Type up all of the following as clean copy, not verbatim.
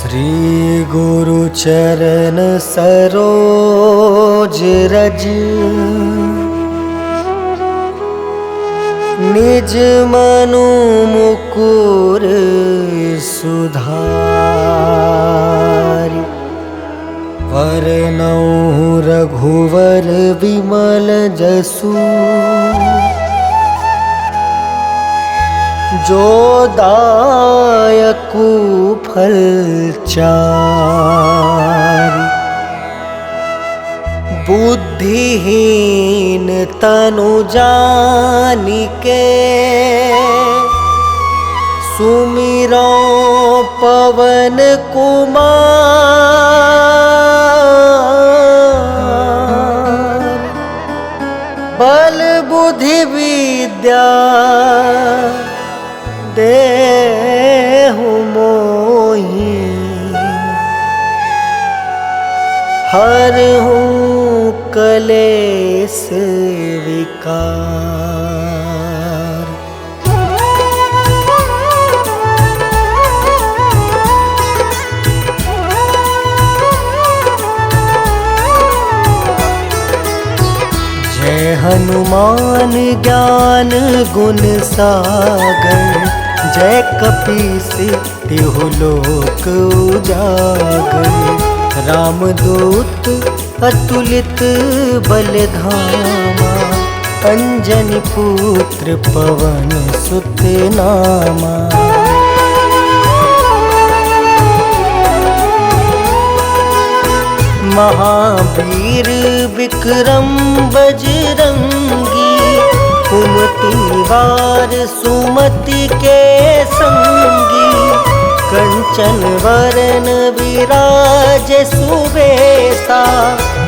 श्री गुरु चरण सरोज रज निज मनु मुकुर सुधारि वरनउँ रघुवर विमल जसु जो दायकु फल चारि बुद्धिहीन तनु जानिके सुमिरो पवन कुमार बल बुद्धि विद्या देहु मोहि हरहु कलेस विकार। जय हनुमान ज्ञान गुण सागर जय कपीस तिहु लोक उजागर। रामदूत अतुलित बलधामा अंजनी पुत्र पवन सुत नामा। महावीर विक्रम बजरंगी कुमति निवार सुमति के संगी। कंचन वरन विराज सुबेसा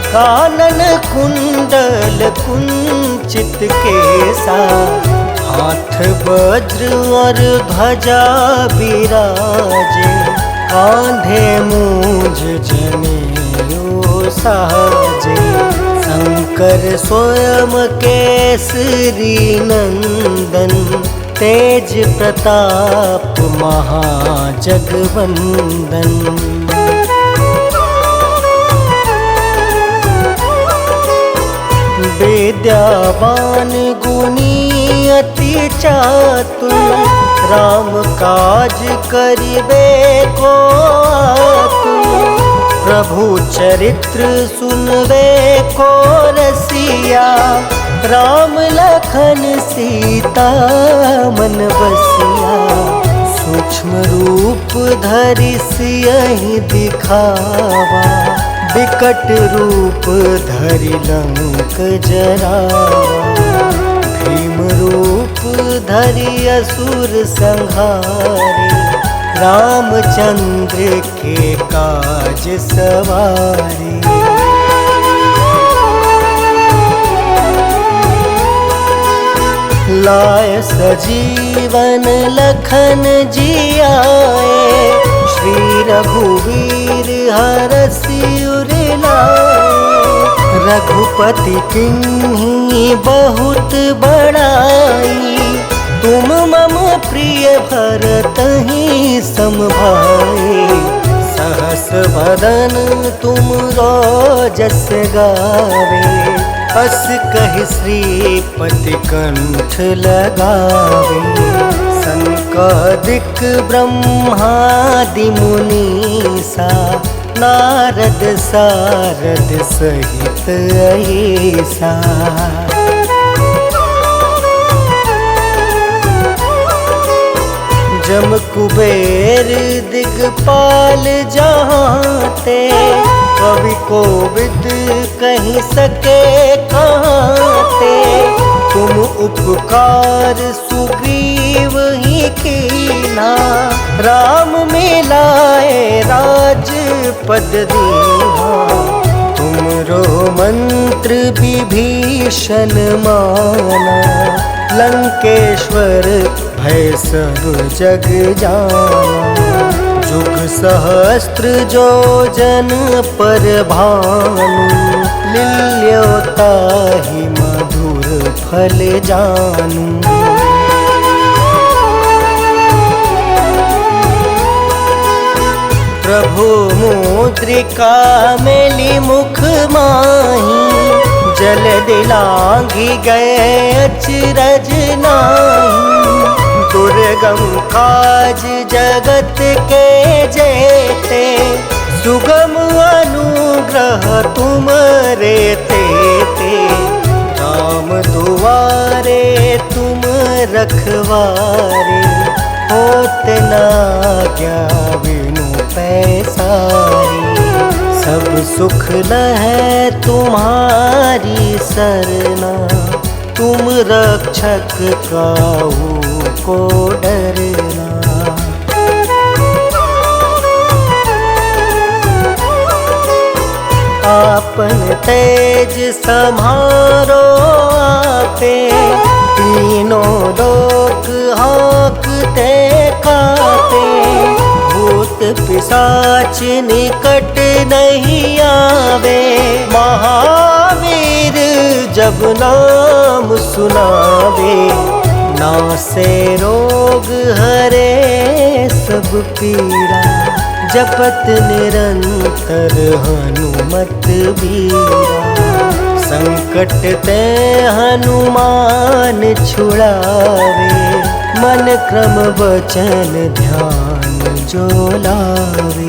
कानन कुंडल कुंचित केसा। हाथ वज्र और ध्वजा विराजे कांधे मूंज जनेऊ साजे। शंकर स्वयं केसरी नंदन तेज प्रताप महाजगवंदन। विद्यावान गुणी अति चातुर राम काज करिबे को आतुर। प्रभु चरित्र सुनबे को रसिया राम लखन सीता मन बसिया। सूक्ष्म रूप धरि सियहि दिखावा विकट रूप धरि लंक जरावा। भीम रूप धरि असुर संहारे रामचंद्र के काज सवारे। लाय सजीवन लखन जियाए श्री रघुवीर हरषि उर लाए। रघुपति किन्ही बहुत बड़ाई तुम मम प्रिय भरतहि सम भाई। सहस वदन तुम जस गावे अस कहि श्रीपति कंठ लगावे। सनकादिक ब्रह्मादि मुनीसा नारद सारद सहित अहिसा। जम कुबेर दिगपाल जहाँते कवि कोविद कहीं सके कहाँते। तुम उपकार सुग्रीव ही कीना राम मिलाए राजपद दीना। तुमरो मंत्र विभीषण माना लंकेश्वर भय सब जग जाना। जुग सहस्त्र जो जन पर भानु लील्योताहि मधुर फल जानू। प्रभु मुद्रिका मेली मुख माही, जल दिलांघि गए अचरज नाही। दुर्गम काज जगत के जेते, सुगम अनुग्रह तुम रे तेते। राम दुआरे तुम रखवारे, होत न आज्ञा बिनु पैसारी। सब सुख लहै तुम्हारी सरना, तुम रक्षक काहू को डरना। आपन तेज सम्हारो आपे, तीनों लोक हाँकते कापे। भूत पिशाच निकट नहीं आवे, महावीर जब नाम सुनावे। नासे रोग हरे सब पीड़ा, जपत निरंतर हनुमत बीरा। संकट ते हनुमान छुड़ावे, मन क्रम वचन ध्यान जो लावे।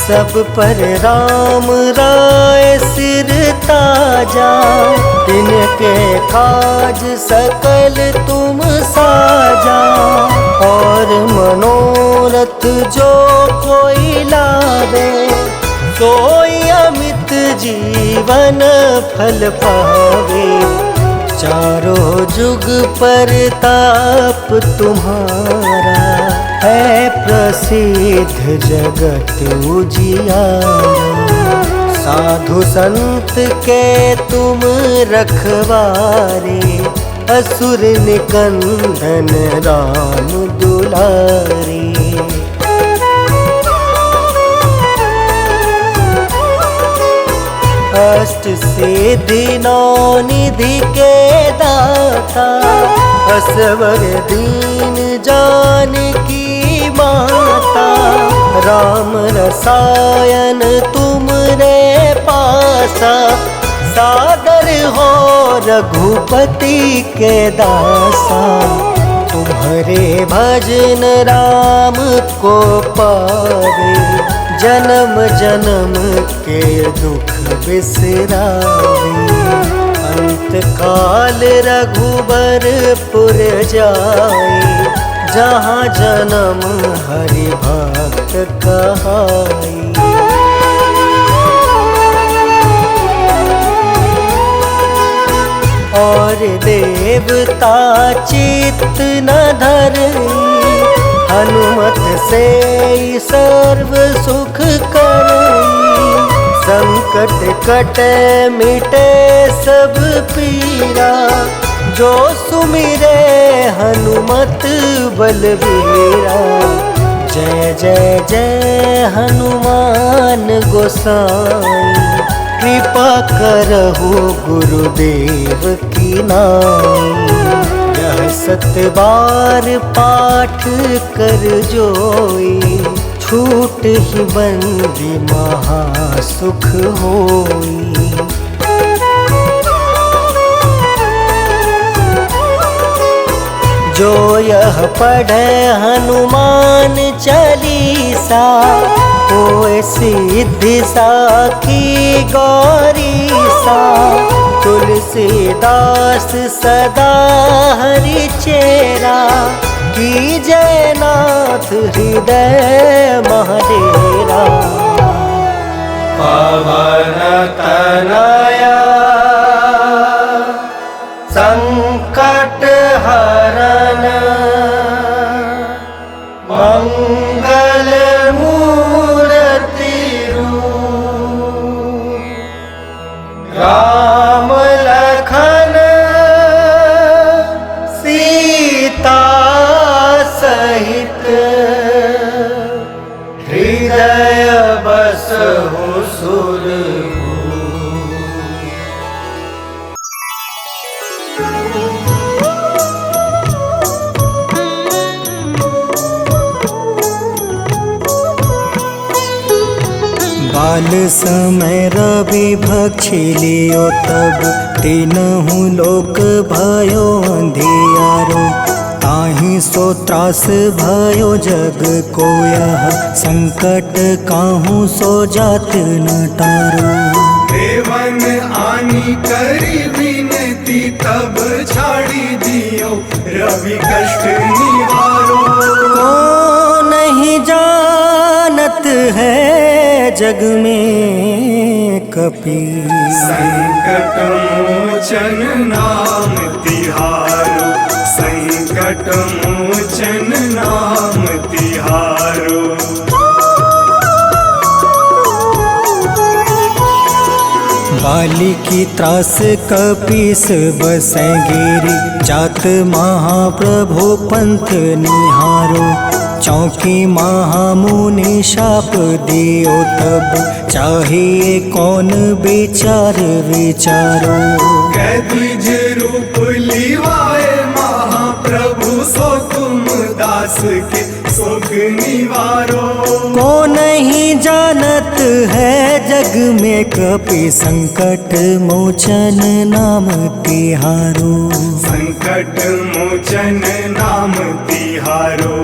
सब पर राम राय सिर ताजा, तिनके काज सकल तुम साजा। और मनोरथ जो कोई लावे, सोई अमित जीवन फल पावे। चारों जुग परताप तुम्हारा, है प्रसिद्ध जगत उजियारा। साधु संत के तुम रखवारे, असुर निकंदन राम दुलारे। अष्ट सिद्धि नौ निधि के दाता, असवर दीन जानकी माता। राम रसायन तुम रे पासा, सादर हो रघुपति के दासा। तुम्हारे भजन राम को पावे, जन्म जन्म के दुख बिसरावे। अंत काल रघुबरपुर जाई, जहाँ जन्म हरि भक्त कहाई। और देवता चित्त न धरई, हनुमत से सर्व सुख करई। संकट कटे मिटे सब पीरा, जो सुमिरे हनुमत बलबीरा। जय जय जय हनुमान गोसाई, कृपा करहु गुरुदेव की नाई। यह 7 बार पाठ कर जोई, छूट ही बंदी महासुख होई। जो यह पढ़े हनुमान चालीसा, होए सिद्धि साखी गौरीसा। तुलसीदास सदा हरि चेरा, कीजय नाथ हृदय महडेरा। पवन तनया संकट हरन, मंगल मूर्ति रूप। राम लखन सीता सहित, हृदय बसहु सुरभूप। काल समय रवि भक्षी लियो तब तीनहु लोक भयो अंधियारो। ताहि सो त्रास भयो जग को यह संकट काहू सो जात न टारो। देवन आनी करी विनती तब छाड़ी दियो रवि कष्ट निवारो। को नहीं जानत है जग में कपि संकट मोचन नाम तिहारो। संकट मोचन नाम तिहारो। बाली की त्रास कपीस बसै गिरी जात महाप्रभु पंथ निहारो। चौकी महामुनि शाप दियो तब चाहिए कौन विचार विचारो। कैद्विज रूप लिवाए महाप्रभु सो तुम दास के सुख निवारो। को नहीं जानत है जग में कपि संकट मोचन नाम तिहारो। संकट मोचन नाम तिहारो।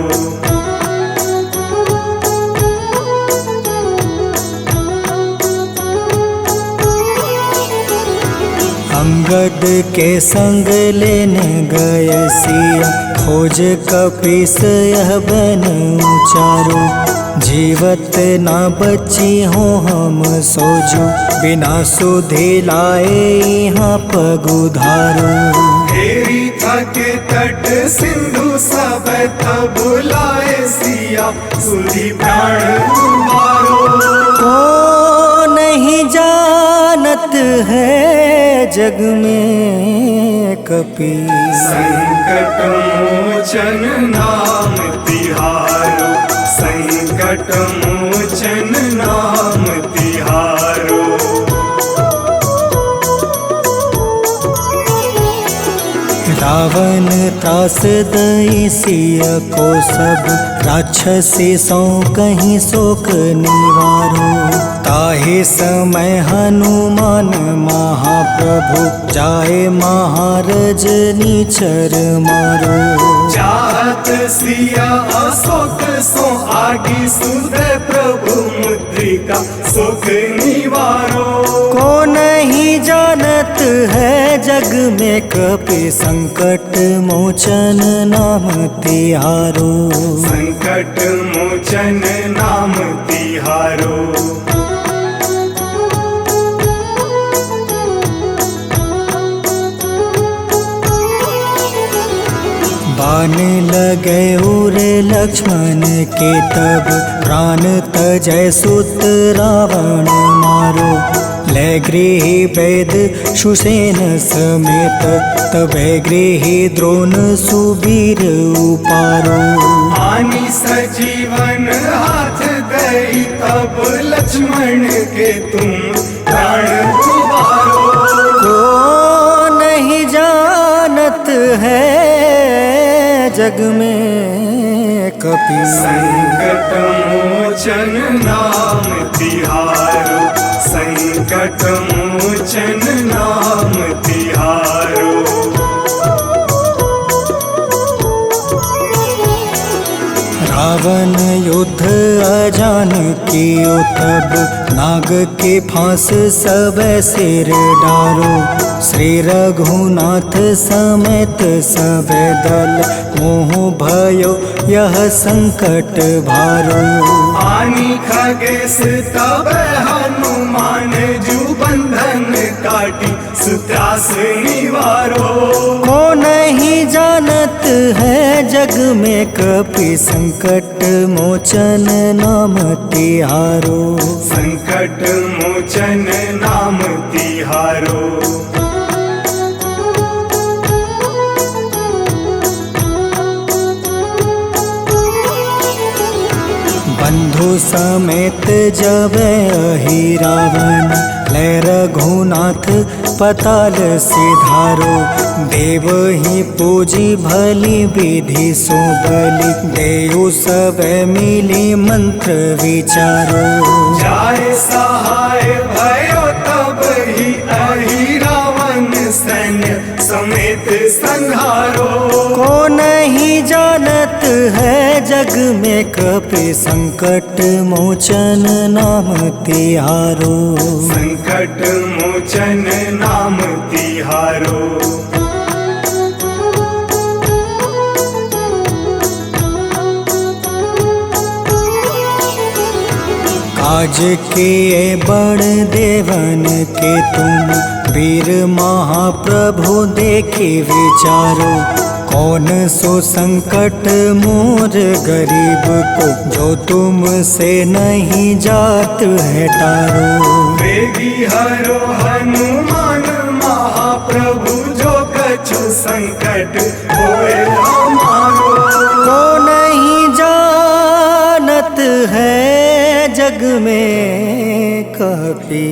अंगद के संग लेने गए सिया खोज कपीस यह बन उचारो। जीवत ना बची हो हम सोजो बिना सुधि लाए यहाँ पगुधारो। घेरी थके तट सिंधु सब तब बुलाए सिया सुधि प्राण तुम्हारो। को नहीं जानत है जग में कपि संकट मोचन नाम तिहारो। संकट मोचन नाम तिहारो। रावण त्रास दई सिया को सब राक्षसी सो कहीं शोक निवारो। ताहि समय हनुमान महाप्रभु जाए महारज नीचर मारो। चाहत सिया अशोक सो आगी सुधे प्रभु मुद्रिका सुख निवारो। को नहीं जानत है जग में कपि संकट मोचन नाम तिहारो। संकट मोचन नाम तिहारो। बाण लगे उरे लक्ष्मण के तब प्राण तजय सुत रावण मारो। ले गृही वैद सुसेन समेत तबे गृही द्रोण सुबीर उपारो। आनी सजीवन हाथ गई तब लक्ष्मण के तुम प्राण उबारो। को नहीं जानत है जग में कपि संकट मोचन नाम तिहारो। संकट मोचन नाम तिहारो। रावण युद्ध अजान कियो तब नाग के फांस सब सिर डारो। श्री रघुनाथ समेत सब दल मोह भयो यह संकट भारो। आनी खगेश तब हनुमान जू बंधन काटी सुत्रास निवारो। को नहीं जानत है जग में कपि संकट मोचन नाम तिहारो। संकट मोचन नाम तिहारो। बंधु समेत जब अहि रावण ले रघुनाथ पताल सिधारो। देव ही पूजी भली विधि सुबली, देव सब मिली मंत्र विचारो। जाय सहाय भयो तब ही अहि रावण सैन्य समेत संहारो। को नहीं जानत है जग में कपि संकट मोचन नाम तिहारो। संकट मोचन नाम तिहारो। काज किए बड़ देवन के तुम, वीर महाप्रभु देखी विचारो। कौन सो संकट मोर गरीब को, जो तुमसे नहीं जात है टारो। वेगी हरो हनुमान महाप्रभु, जो कछु संकट होए हमारो। को नहीं जानत है जग में कपि,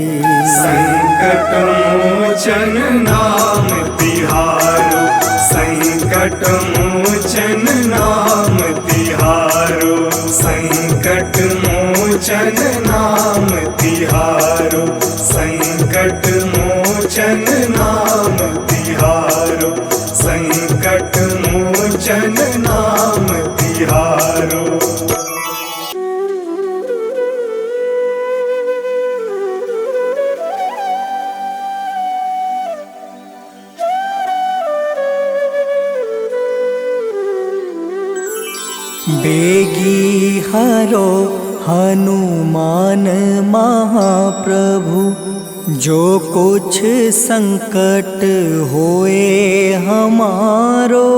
संकट मोचन नाम तिहारो। संकट मोचन नाम तिहारो। संकट मोचन नाम तिहारो। संकट मोचन नाम तिहारो। संकट मोचन नाम तिहारो। बेगी हरो हनुमान महाप्रभु, जो कुछ संकट होए हमारो।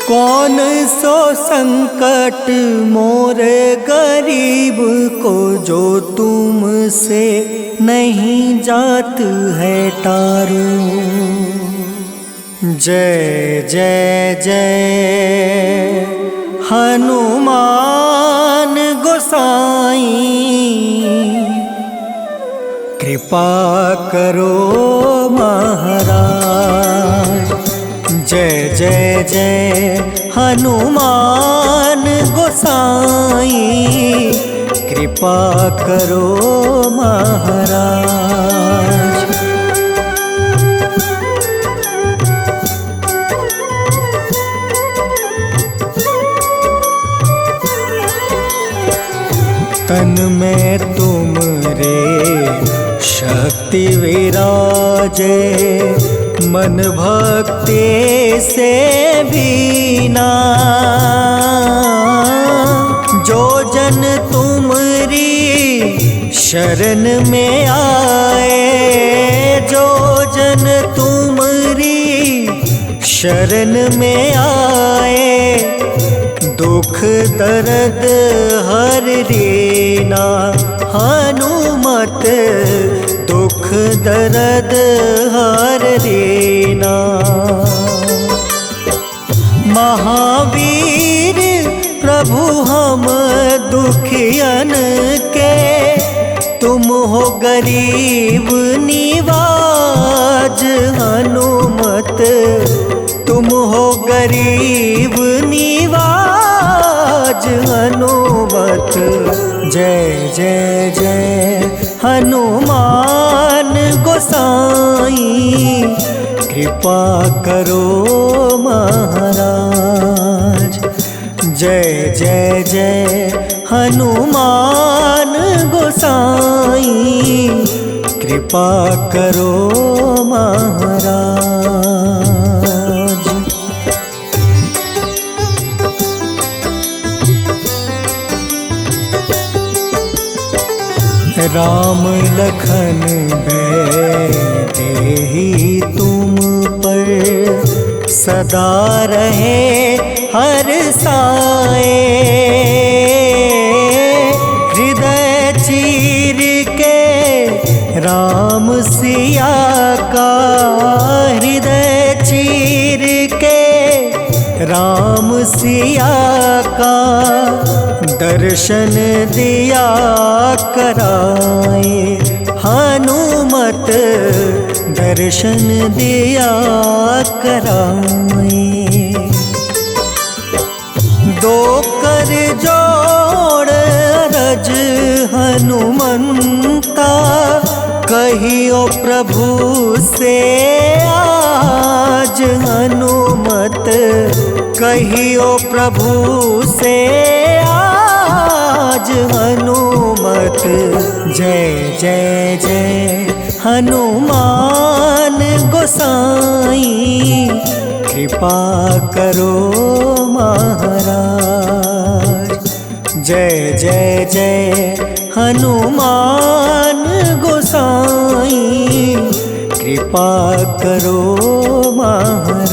कौन सो संकट मोर गरीब को, जो तुमसे नहीं जात है टारो। जय जय जय हनुमान गोसाई, कृपा करो महाराज। जय जय जय हनुमान गोसाई, कृपा करो महाराज। तन में तुम रे शक्ति विराजे, मन भक्ति से भीना। जो जन तुमरी शरण में आए, जो जन तुमरी शरण में आए, दुख दर्द हर लेना। हनुमत दुख दर्द हर लेना। महावीर प्रभु हम दुखियन के, तुम हो गरीब निवाज। हनुमत तुम हो गरीब निवाज। हनुमत जय जय जय हनुमान गोसाई, कृपा करो महाराज। जय जय जय हनुमान गोसाई, कृपा करो महाराज। राम लखन देहि तुम पर, सदा रहे हर साए। हृदय चीर के राम सिया का, हृदय चीर के राम सिया का, दर्शन दिया कराए। हनुमत दर्शन दिया कराए। दो कर जोड़ रज हनुमंता, कहियो प्रभु से आज हनुमत, कहियो प्रभु से आज हनुमत। जय जय जय हनुमान गोसाई, कृपा करो महाराज। जय जय जय हनुमान गोसाई, कृपा करो महाराज।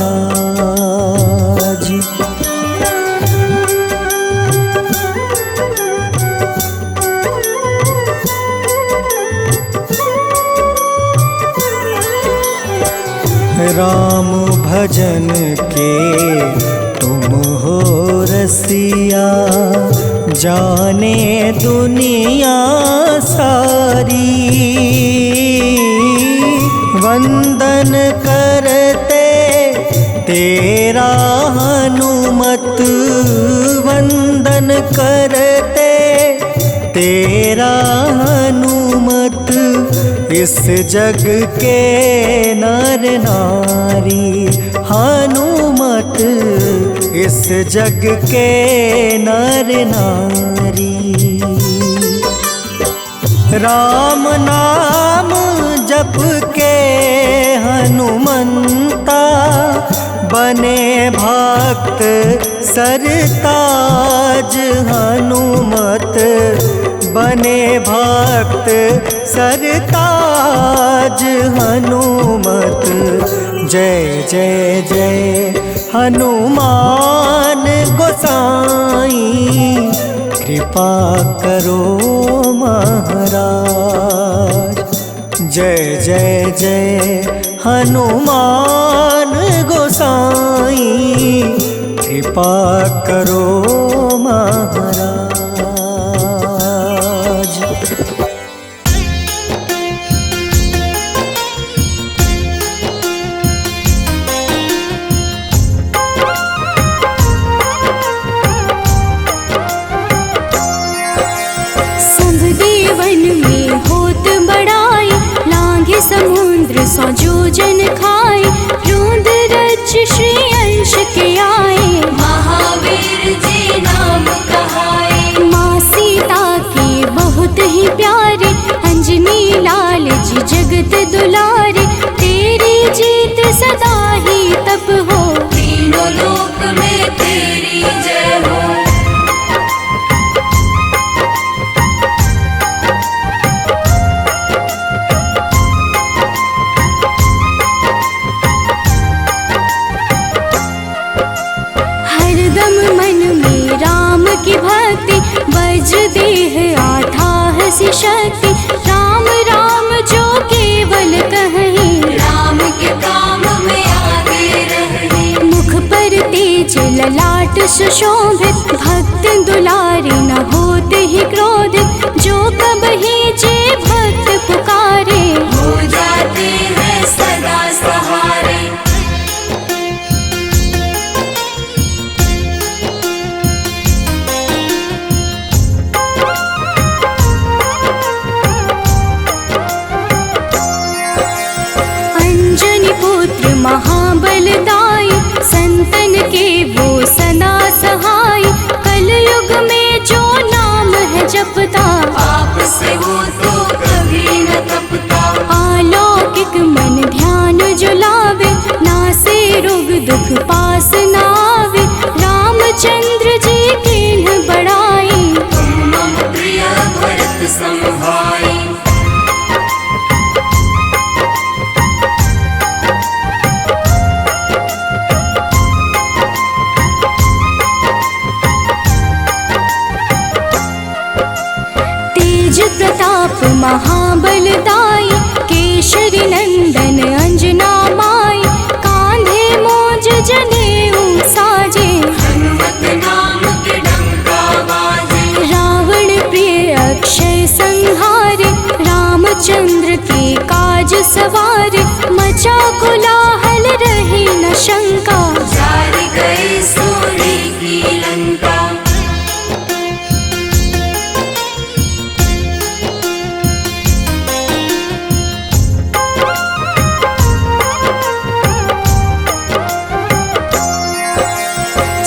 राम भजन के तुम हो रसिया, जाने दुनिया सारी। वंदन करते तेरा हनुमत, वंदन करते तेरा हनुमत। इस जग के नर नारी हनुमत, इस जग के नर नारी। राम नाम जप के हनुमंता, बने भक्त सरताज हनुमत, बने भक्त सरताज हनुमत। जय जय जय हनुमान गोसाई, कृपा करो महाराज। जय जय जय हनुमान गोसाई, कृपा करो महाराज। समुद्र सौ जोजन खाए, रोंद रज श्री अंश के आए। महावीर जी नाम कहाए, माँ सीता के बहुत ही प्यारे, अंजनी लाल जी जगत दुलारे। तेरी जीत सदा ही तब हो, तीनों लोक में तेरी जय हो। की भक्ति वज्र देह आठाह सी शक्ति, राम राम जो केवल कहें, राम के काम में आगे रहे। मुख पर तेज ललाट सुशोभित, भक्त दुलारे न होते ही क्रोधित। जो कबहि जे भक्त पुकारे, हो जाते हैं सदा सहारे। महाबलदाई, संतन के वो सदा सहाय। कलयुग में जो नाम है जपता, पाप से वो तो कभी न तपता। अलौकिक मन ध्यान जो लावे, नासे रोग दुख पास न आवे। रामचंद्र जी किन्ह बड़ाई, तुम मम प्रिय भरत सम भाई। प्रताप मचा कोलाहल रहे न शंका, जारी गई सूर्य की लंका।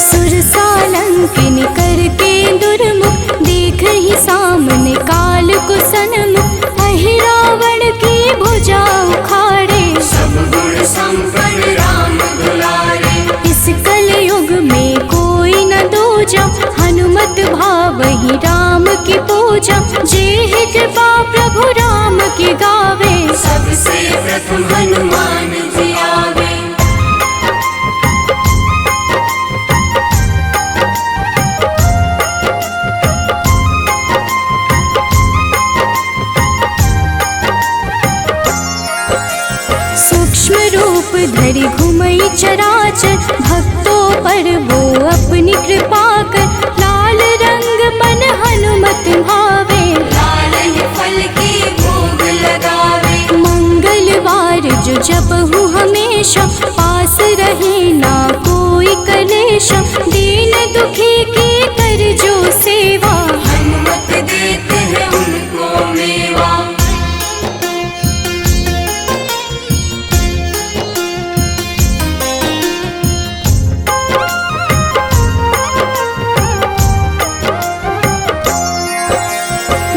सुरसालंकिन करके दुर्मुख, देख ही सामने काल को सन्मुख। अहि रावण की भुजा उखाड़े, सब गुण संपन्न राम दुलारे। इस कलयुग में कोई न दूजा, हनुमत भावहि राम की पूजा। जेहि कृपा प्रभु राम की गावे, सबसे प्रथम हनुमान जी आवे। सूक्ष्म रूप धरि घुमई चराचर, भक्तों पर वो अपनी कृपा कर। लाल रंग मन हनुमत भावे, लाल ही फल की भोग लगावे। मंगलवार जो जपहु हमेशा, पास रहे ना कोई कलेशा। दीन दुखी की कर जो सेवा, हनुमत देते हैं उनको मेवा।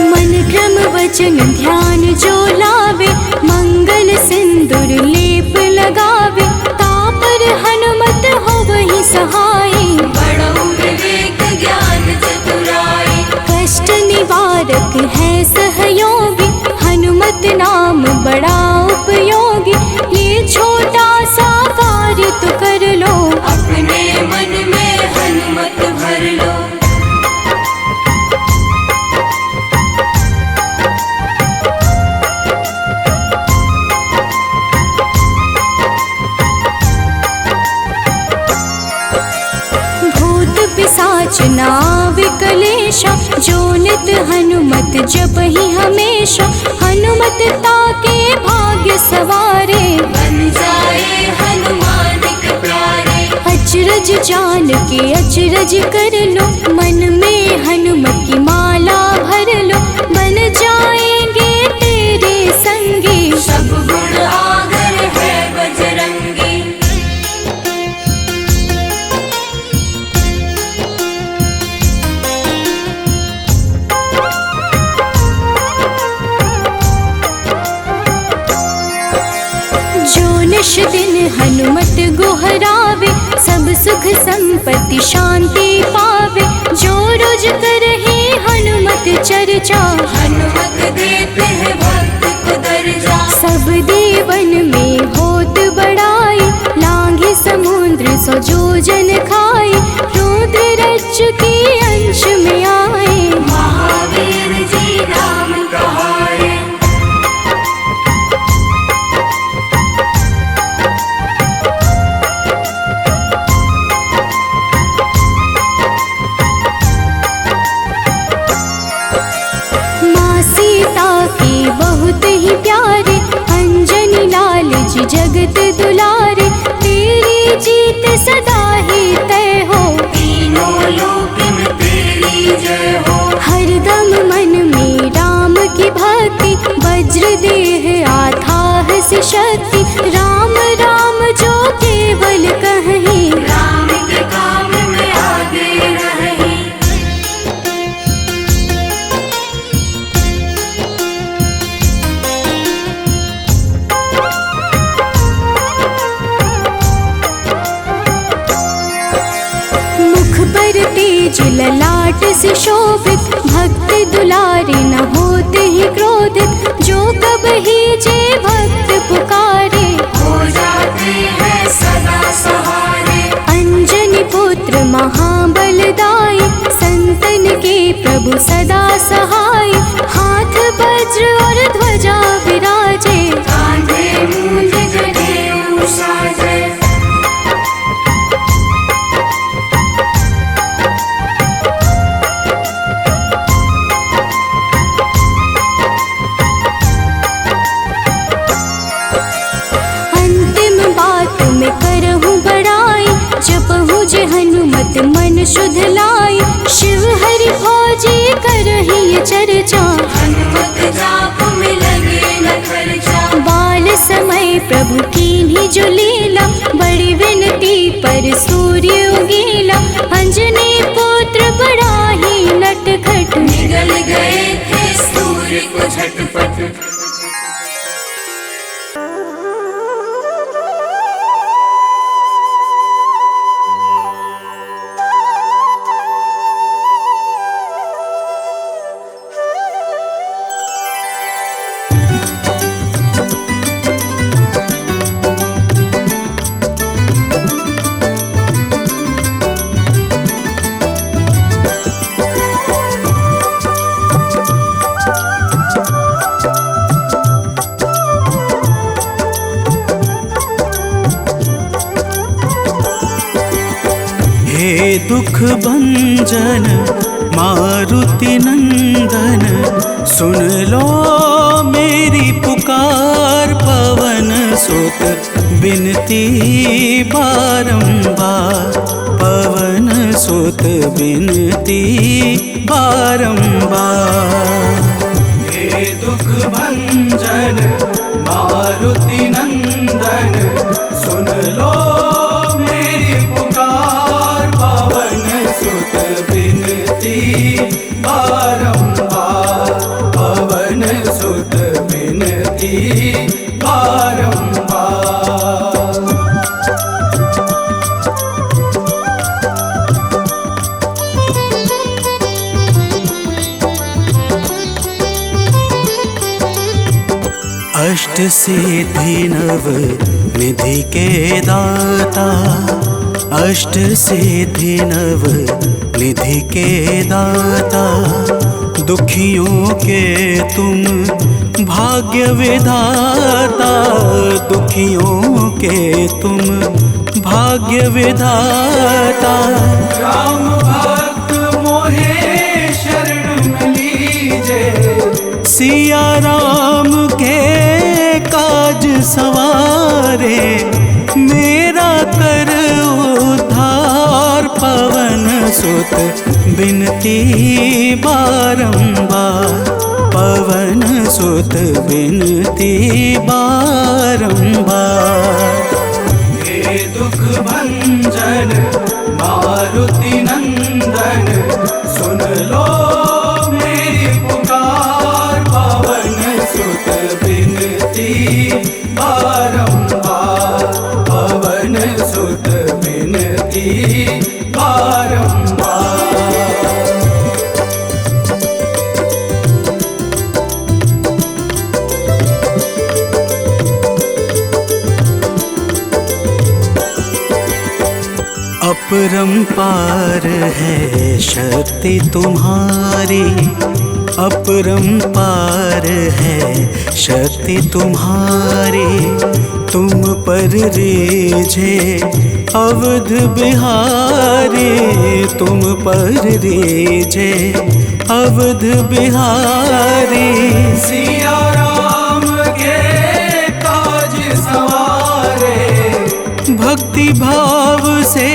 मन क्रम वचन ध्यान जो लावे, मंगल सिंदूर लेप लगावे। तापर हनुमत हो वही सहाय, बड़ो विवेक ज्ञान चतुराई। कष्ट निवारक है सहयोगी, हनुमत नाम बड़ा उपयोगी। ये छोटा सा कार्य तो कर लो, अपने मन में हनुमत भर लो। भूत पिशाच नाव कलेशा, जो नित हनुमत जप ही हमेशा। हनुमत ताके भाग्य सवारे, बन जाए हनुमान के प्यारे। अचरज जान के अचरज कर लो, मन में हनुमत की माला भर लो। बन जाएंगे तेरे संगी, सब गुण आगर है बजरंगी। जो निश दिन हनुमत गोहरावे, सब सुख संपत्ति शांति पावे। जो रोज करहे हनुमत चर्चा, हनुमत देते हैं भक्त को दर्जा। सब देवन में होत बड़ाई, लांघे समुद्र सो जो जन खाए। रुद्र रज के अंश में आए, महावीर जी नाम कहाए। माँ सीता के बहुत ही प्यारे, अंजनी लाल जी जगत दुलारे। तेरी जीत सदा ही तय हो, तीनों लोक में तेरी जय हो। हरदम मन में राम की भक्ति, वज्र देह आथाह से शक्ति। राम राम जो केवल कहीं, राम के काम में आगे रही। मुख पर तेज ललाट से शोभित, भक्त दुलारे न होते ही क्रोधित। जो कब ही जे भक्त पुकारे, हो जाते हैं सदा सहारे। अंजनी पुत्र महाबलदाई, संतन के प्रभु सदा सहाय। हाथ वज्र और ध्वजा विराजे, कांधे मूंज जनेऊ साजे। शुद्ध लाई, शिव हरि भोजी करही चर्चा। हनुमत जाप में लगे न खर्चा, बाल समय प्रभु कीन्ही जो लीला, बड़ी विनती पर सूर्य उगीला। अंजनी पुत्र बड़ा ही नटखट, निगल गए थे सूर्य को झटपट। हे दुख भंजन मारुति नंदन, सुन लो मेरी पुकार। पवन सुत बिनती बारंबार, पवन सुत बिनती बारंबार। हे दुख भंजन मारुति नंदन, सुन लो मेरी पुकार। पवन सुत बिनती बारंबार, पवन सुत बिनती बारंबार। अष्ट सिद्धि नव निधि के दाता, अष्ट सिद्धि नव निधि के दाता। दुखियों के तुम भाग्य विधाता, दुखियों के तुम भाग्य विधाता। राम भक्त मोहे शरण में लीजे, सिया राम के काज सवारे। मेरा कर उद्धार, पवन सुत बिनती बारंबार, पवन सुत बिनती बारंबार। हे दुख भंजन मारुति नंदन, सुन लो मेरी पुकार। पवन सुत बिनती बारंबार, पवन सुत बिनती बारंबार। अपरंपार है शक्ति तुम्हारी, अपरंपार है शक्ति तुम्हारी। तुम पर रीझे अवध बिहारी, तुम पर रीझे अवध बिहारी। सिया राम के काज सवारे, भक्ति भाव से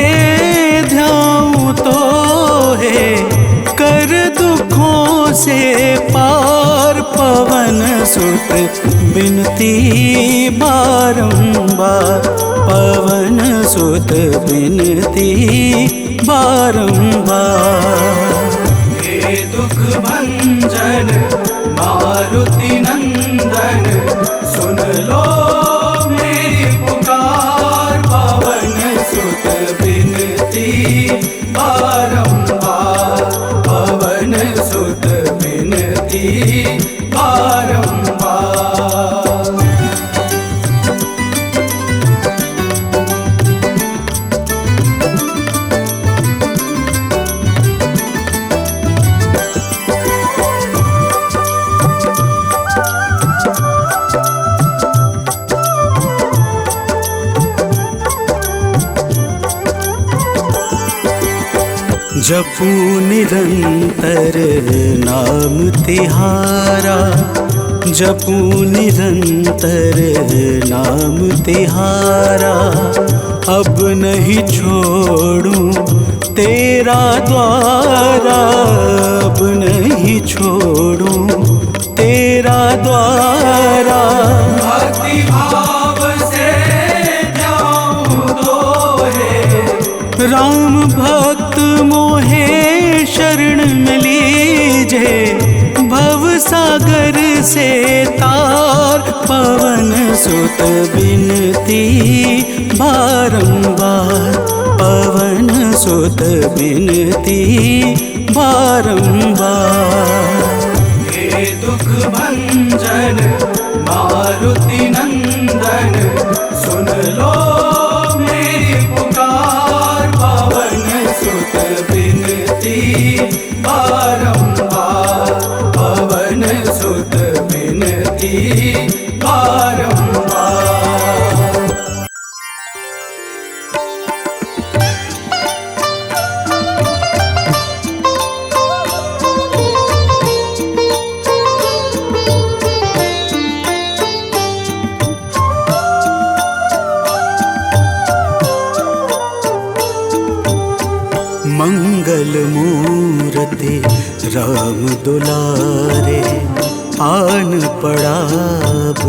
ध्याऊं तो है, कर दुखों से पार। पवन सुत बिनती बारंबार, पवन सुत बिनती बारंबार। हे दुख भंजन मारुति नंदन, सुन लो मेरी पुकार। पवन सुत बिनती बारंबार, पवन सुत बिनती बारंबार। जपू निरंतर नाम तिहारा, जपू निरंतर नाम तिहारा। अब नहीं छोड़ूं तेरा द्वारा अब नहीं छोड़ूं, तेरा द्वारा भक्ति भाव से जाऊं तो है। राम भक्त मोहे शरण में लीजे, भव सागर से तार पवन सुत बिनती बारंबार, पवन सुत बिनती बारंबार। हे दुख भंजन मारुति नंदन, सुन लो मेरी पुकार, पवन सुत बिनती बारंबार, पवन सुत बिनती बारंबार। मंगल मूर्ति राम दुलारे, आन पड़ा अब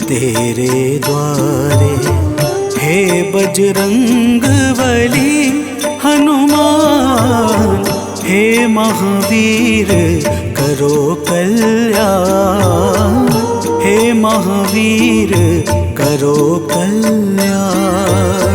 तेरे द्वारे। हे बजरंग बली हनुमान, हे महावीर करो कल्याण, हे महावीर करो कल्याण।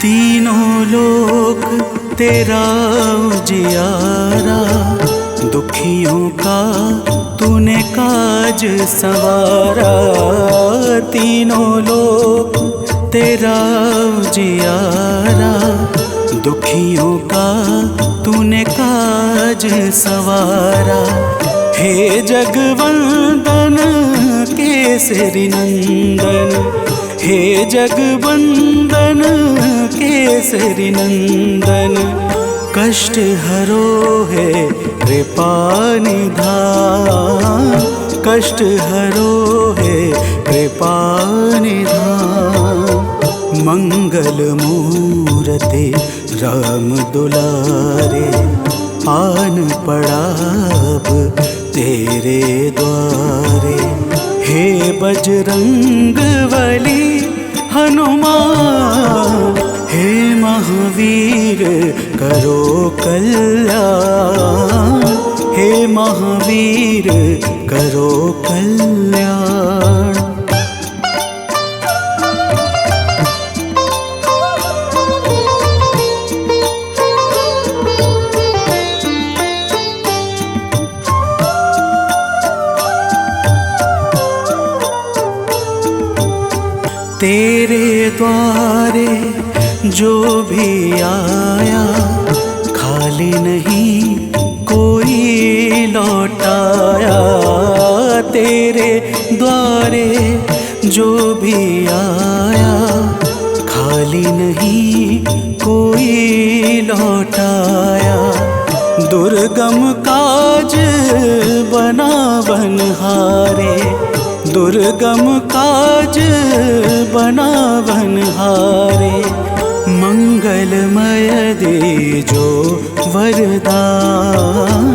तीनों लोक तेरा उजियारा, दुखियों का तूने काज सवारा। तीनों लोक तेरा उजियारा, दुखियों का तूने काज सवारा। हे जगवंदन केसरी नंदन, हे जगवंदन केसरी नंदन, कष्ट हरो है कृपा निधान, कष्ट हरो है कृपा निधान। मंगल मूर्ति राम दुलारे, आन पड़ा अब तेरे द्वारे। हे बजरंग बली हनुमान, हे महावीर करो कल्याण, हे महावीर करो कल्याण। तेरे द्वारे जो भी आया, खाली नहीं कोई लौटाया। तेरे द्वारे जो भी आया, खाली नहीं कोई लौटाया। दुर्गम काज बना बनहारे, दुर्गम काज बना बनहारे। मंगलमय दे जो वरदान,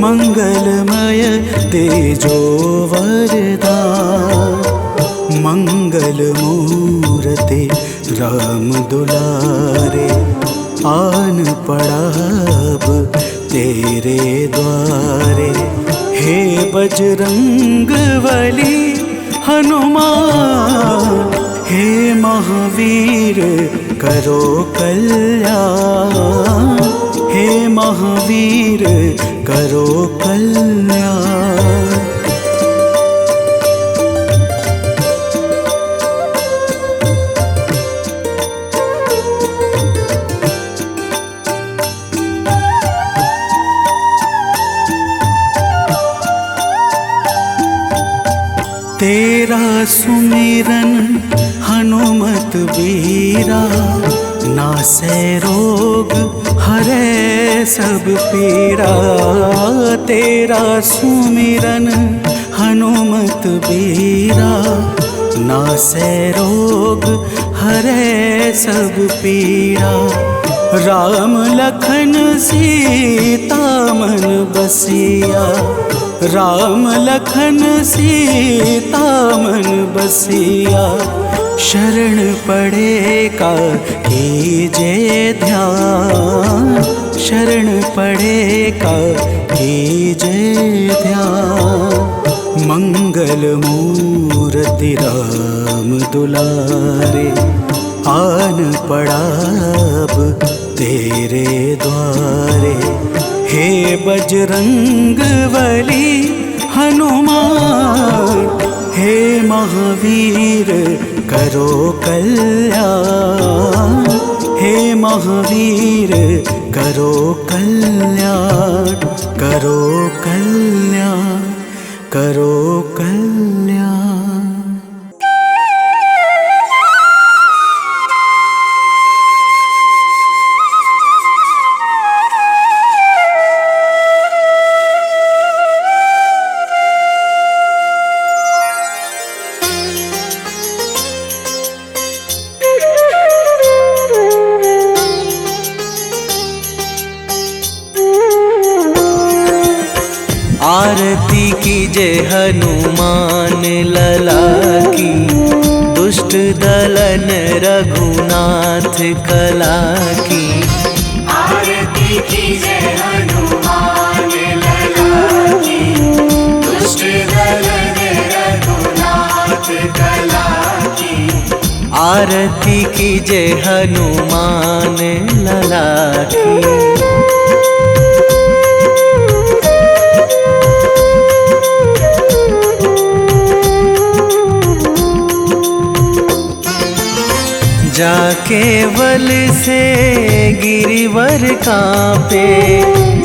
मंगलमय दे जो वरदान। मंगल मूर्ति राम दुलारे, आन पड़ा अब तेरे द्वारे। हे बजरंग बली हनुमान, हे महावीर करो कल्याण, हे महावीर करो कल्याण। तेरा सुमिरन हनुमत बीरा, नासै रोग हरै सब पीड़ा, तेरा सुमिरन हनुमत बीरा। नासै रोग हरै सब पीड़ा, राम लखन सीता मन बसिया। राम लखन सीता मन बसिया, शरण पड़े का कीजे ध्यान। शरण पड़े का कीजे ध्यान। मंगल मूर्ति राम दुलारे, आन पड़ा अब तेरे द्वारे। हे बजरंग बली हनुमान, हे महावीर करो कल्याण। हे महावीर करो कल्याण, करो कल्याण, करो कल्याण। आरती कीजे हनुमान लला की, दुष्ट दलन रघुनाथ कला की। आरती कीजे हनुमान लला की, दुष्ट दलन रघुनाथ कला की। आरती कीजे हनुमान लला की। जाके बल से गिरिवर कांपे,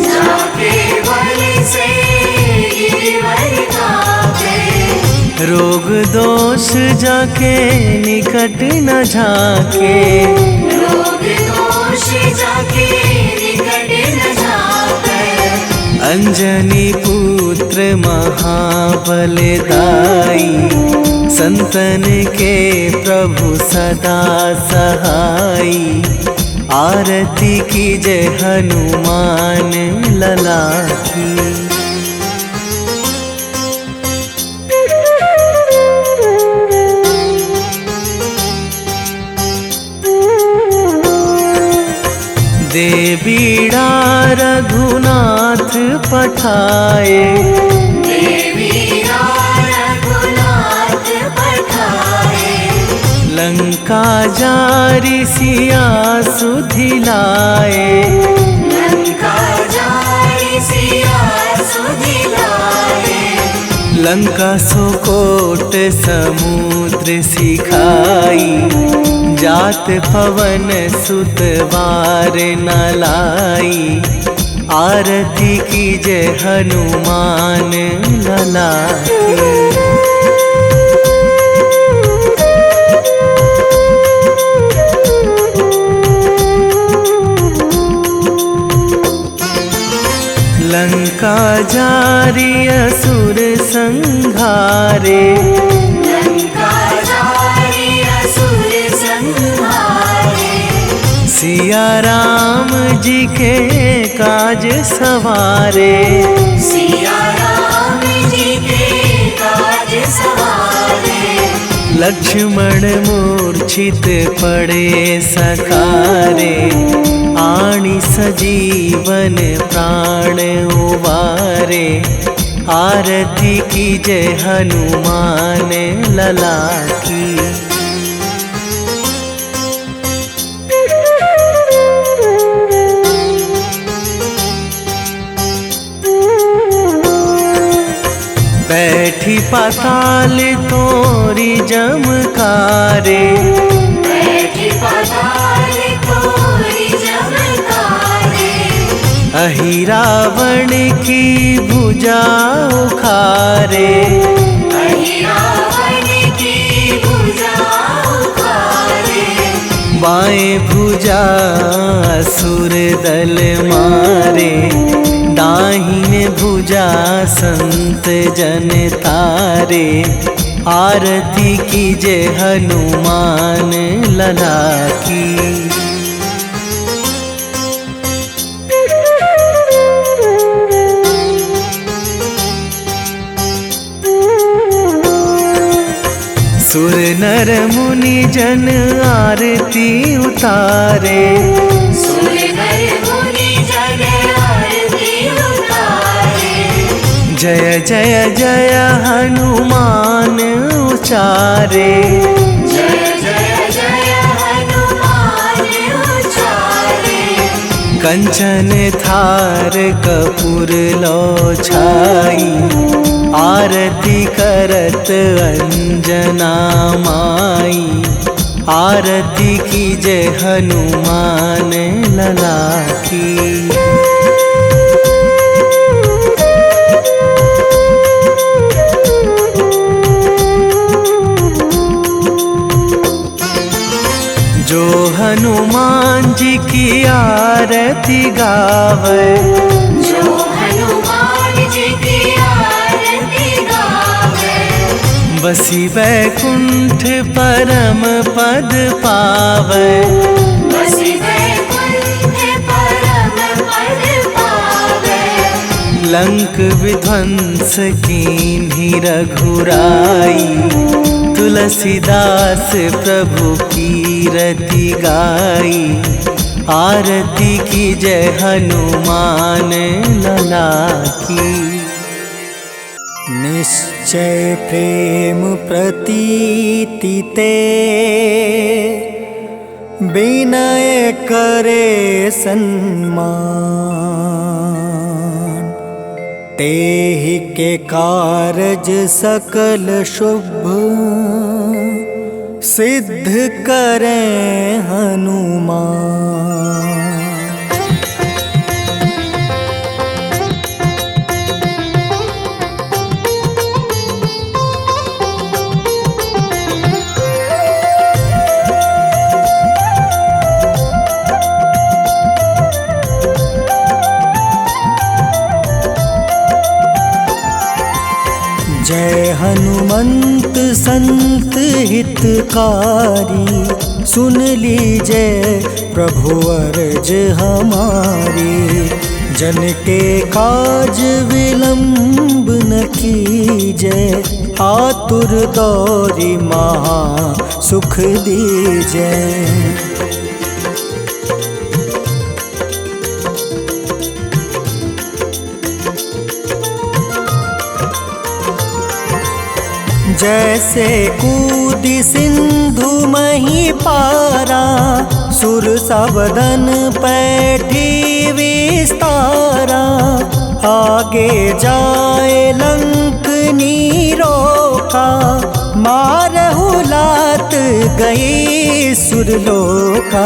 जाके बल से गिरिवर कांपे। रोग दोष जाके निकट न झाके। रोग दोष जाके निकट न झाके। अंजनी पुत्र महाबलदाई, संतन के प्रभु सदा सहाई। आरती कीजे हनुमान लला की। दे बीड़ा रघुनाथ पठाए, लंका जारी सिया सुधिलाए। लंका जारी सिया सुधिलाए। लंका सुकोट समुद्र सिखाई, जात पवन सुत वार न लाई। आरती कीजे हनुमान लला की। लंका जारी असुर संहारे, लंका जारी असुर संहारे। सिया राम जी के काज सवारे। सिया राम जी के काज सवारे। लक्ष्मण मूर्छित पड़े सकारे, आणी सजीवन प्राण उबारे। आरती कीजे हनुमान लला की। बैठी पाताल तोरी जमकारे, बैठी पाताल तोरी जमकारे। अहि रावण की भुजा उखारे, अहि रावण की भुजा उखारे। बाएं भुजा असुर दल मारे, दाहिने भुजा संत जन तारे। आरती कीजे हनुमान लला की। सुर नर मुनि जन आरती उतारे, सुर नर मुनि जन आरती उतारे। जय जय जय हनुमान उचारे, जय जय जय हनुमान उचारे। कंचन थार कपूर लो छाई, आरती करत अंजना माई। आरती कीजे हनुमान लला की। जो हनुमान जी की आरती गावे, जो हनुमान जी की आरती गावे। बसी वैकुंठ परम पद पावे, बसी वैकुंठ परम पद पावे। लंक विध्वंस कीन्ही रघुराई, तुलसीदास प्रभु कीरति गाई। आरती कीजय हनुमान लला की। निश्चय प्रेम प्रतीति ते, विनय करे सन्मान। तेहि के कारज सकल शुभ, सिद्ध करें हनुमान। जय हनुमंत संत हितकारी, सुन लीजय प्रभु अर्ज हमारी। जन के काज विलंब न कीजय, आतुर दौरी महा सुख दीजय। जैसे कूदी सिंधु मही पारा, सुरसा बदन पैठी विस्तारा। आगे जाए लंक नीरोका, मारहु लात गई सुरलोका।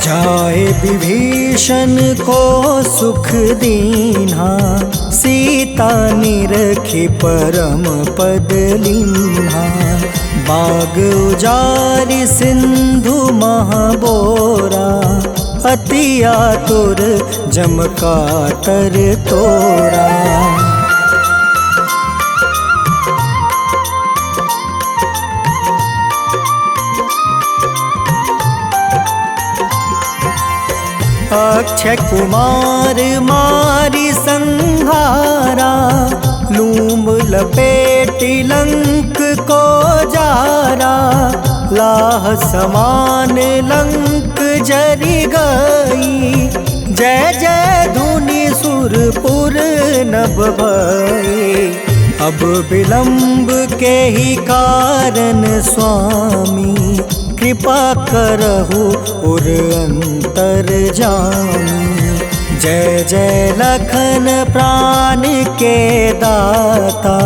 जाए विभीषण को सुख दीन्हा, सीता निरखी परम पद लीन्हा। बाग उजारि सिंधु महाबोरा, अति आतुर जम कातर तोरा। अक्षय कुमार मारी संहारा, लूम लपेटी लंक को जारा। लाह समान लंक जरी गई, जय जय धुनि सुरपुर नभ भई। अब विलंब के ही कारण स्वामी, कृपा करहु उर अंतर जामी। जय जय लखन प्राण के दाता,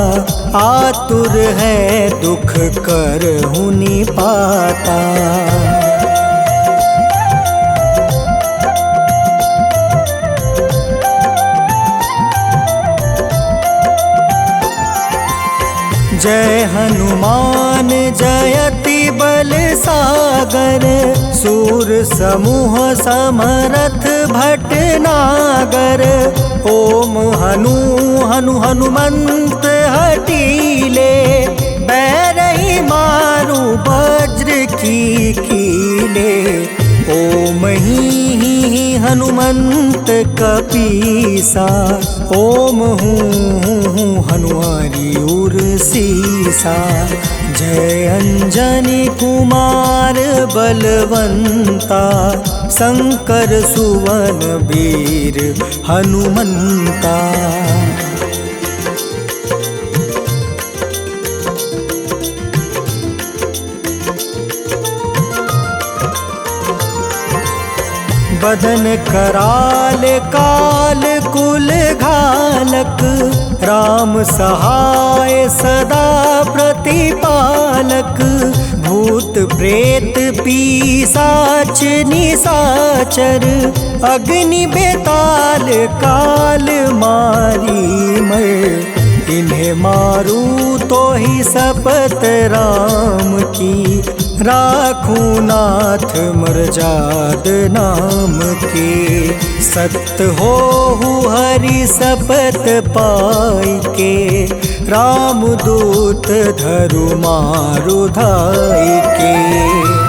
आतुर है दुख करहु निपाता। जय हनुमान जयति बल सागर, सूर समूह समरथ भटनागर। ओम हनु हनु हनुमंत हटीले, बैरही मारू वज्र की कीले। ओम ही हनुमंत कपीसा, ओम हूँ हनुमारी उर सीसा। जय अंजनी कुमार बलवंता, शंकर सुवन वीर हनुमंता। बदन कराल काल कुल घालक, राम सहाय सदा प्रतिपालक। भूत प्रेत पिशाच निशाचर, अग्नि बेताल काल मारी मर। इन्हें मारू तो ही शपथ राम की, राखूं नाथ मर्जाद नाम के। सत्य हो हरि शपथ पाई के, राम दूत धरु मारु धाई के।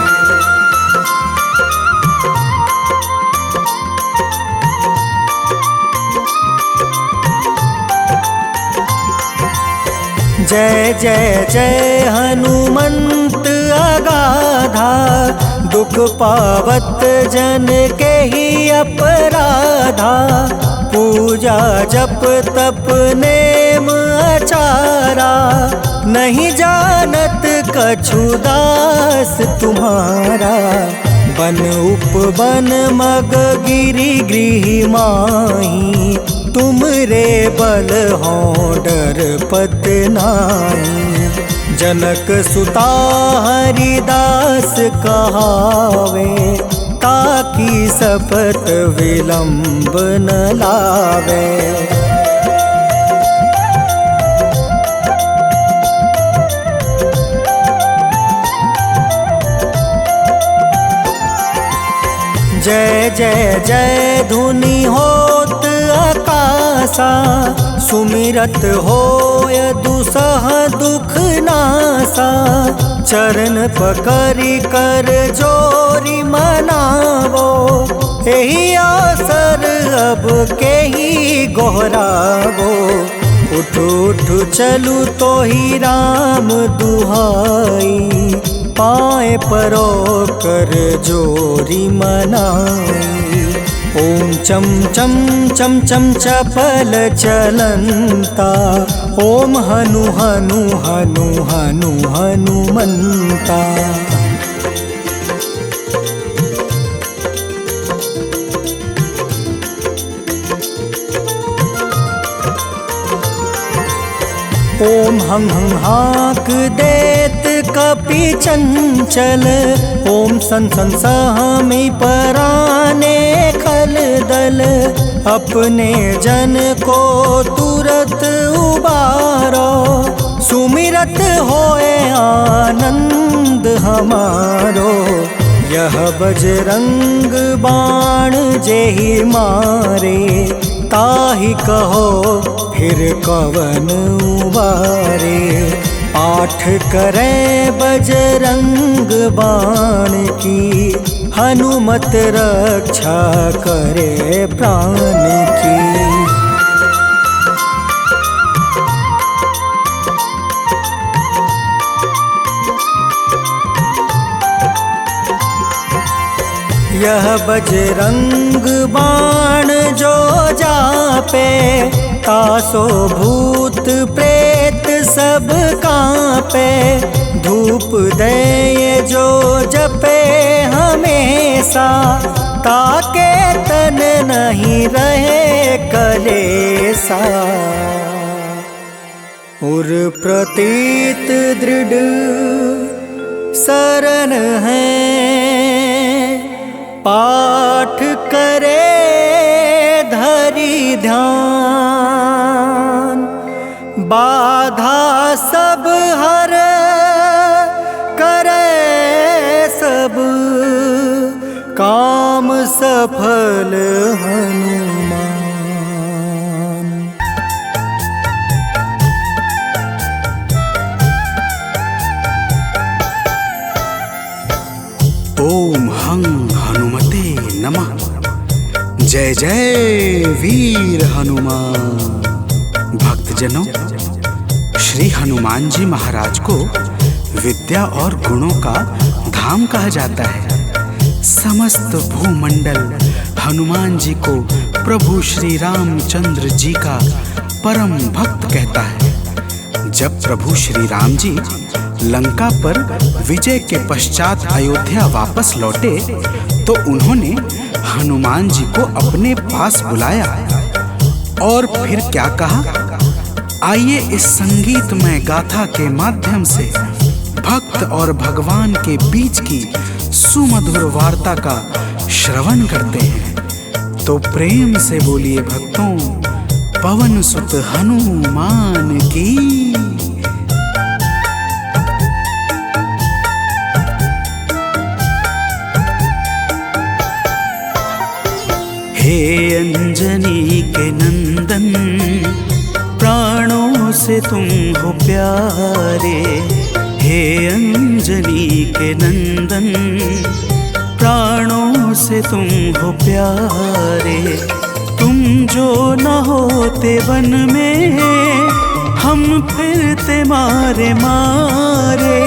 जय जय जय हनुमंत अगाधा, दुख पावत जन के ही अपराधा। पूजा जप तप नेम आचारा, नहीं जानत कछु दास तुम्हारा। बन उपवन मग गिरि गृह माही, तुम रे बल हो डर पत नाई। जनक सुता हरिदास कहावे, ताकि शपथ विलंब न लावे। जय जय जय धुनि होत आकाशा, सुमिरत होय दुसह दुख नासा। चरण पकड़ि कर जोरी मनावो, एही आसर अब के ही गोहरावो। उठ उठ चलू तो ही राम दुहाई, पाए परो कर जोरी मनाई। ओम चम चम चम चम चपल चलंता, ओम हनु हनु हनु हनु हनुमंता। ओम हं हं हाक देत कपि चंचल, ओम सन सन सहमी पराने खल दल। अपने जन को तुरत उबारो, सुमिरत होए आनंद हमारो। यह बजरंग बाण जेहि मारे, ताहि कहो फिर कवन उबारे। पाठ करें बजरंग बाण की, हनुमत रक्षा करे प्राण की। यह बजरंग बाण जो जापे, तासो भूत प्रेत सब कांपे। धूप दे जो जपे हमेशा, ताके तन नहीं रहे कलेसा। उर प्रतीत दृढ़ शरण है, पाठ करे धरि ध्यान। बाधा सब हर करे सब काम सफल हनुमान। ओम हं हनुमते नमः। जय जय वीर हनुमान। भक्तजनों, श्री हनुमान जी महाराज को विद्या और गुणों का धाम कहा जाता है। समस्त भूमंडल हनुमान जी को प्रभु श्री रामचंद्र जी का परम भक्त कहता है। जब प्रभु श्री राम जी लंका पर विजय के पश्चात अयोध्या वापस लौटे तो उन्होंने हनुमान जी को अपने पास बुलाया और फिर क्या कहा, आइए इस संगीतमय गाथा के माध्यम से भक्त और भगवान के बीच की सुमधुर वार्ता का श्रवण करते हैं। तो प्रेम से बोलिए भक्तों, पवन सुत हनुमान की। हे अंजनी के नंदन, प्राणों से तुम हो प्यारे। हे अंजनी के नंदन, प्राणों से तुम हो प्यारे। तुम जो न होते वन में, हम फिरते मारे मारे।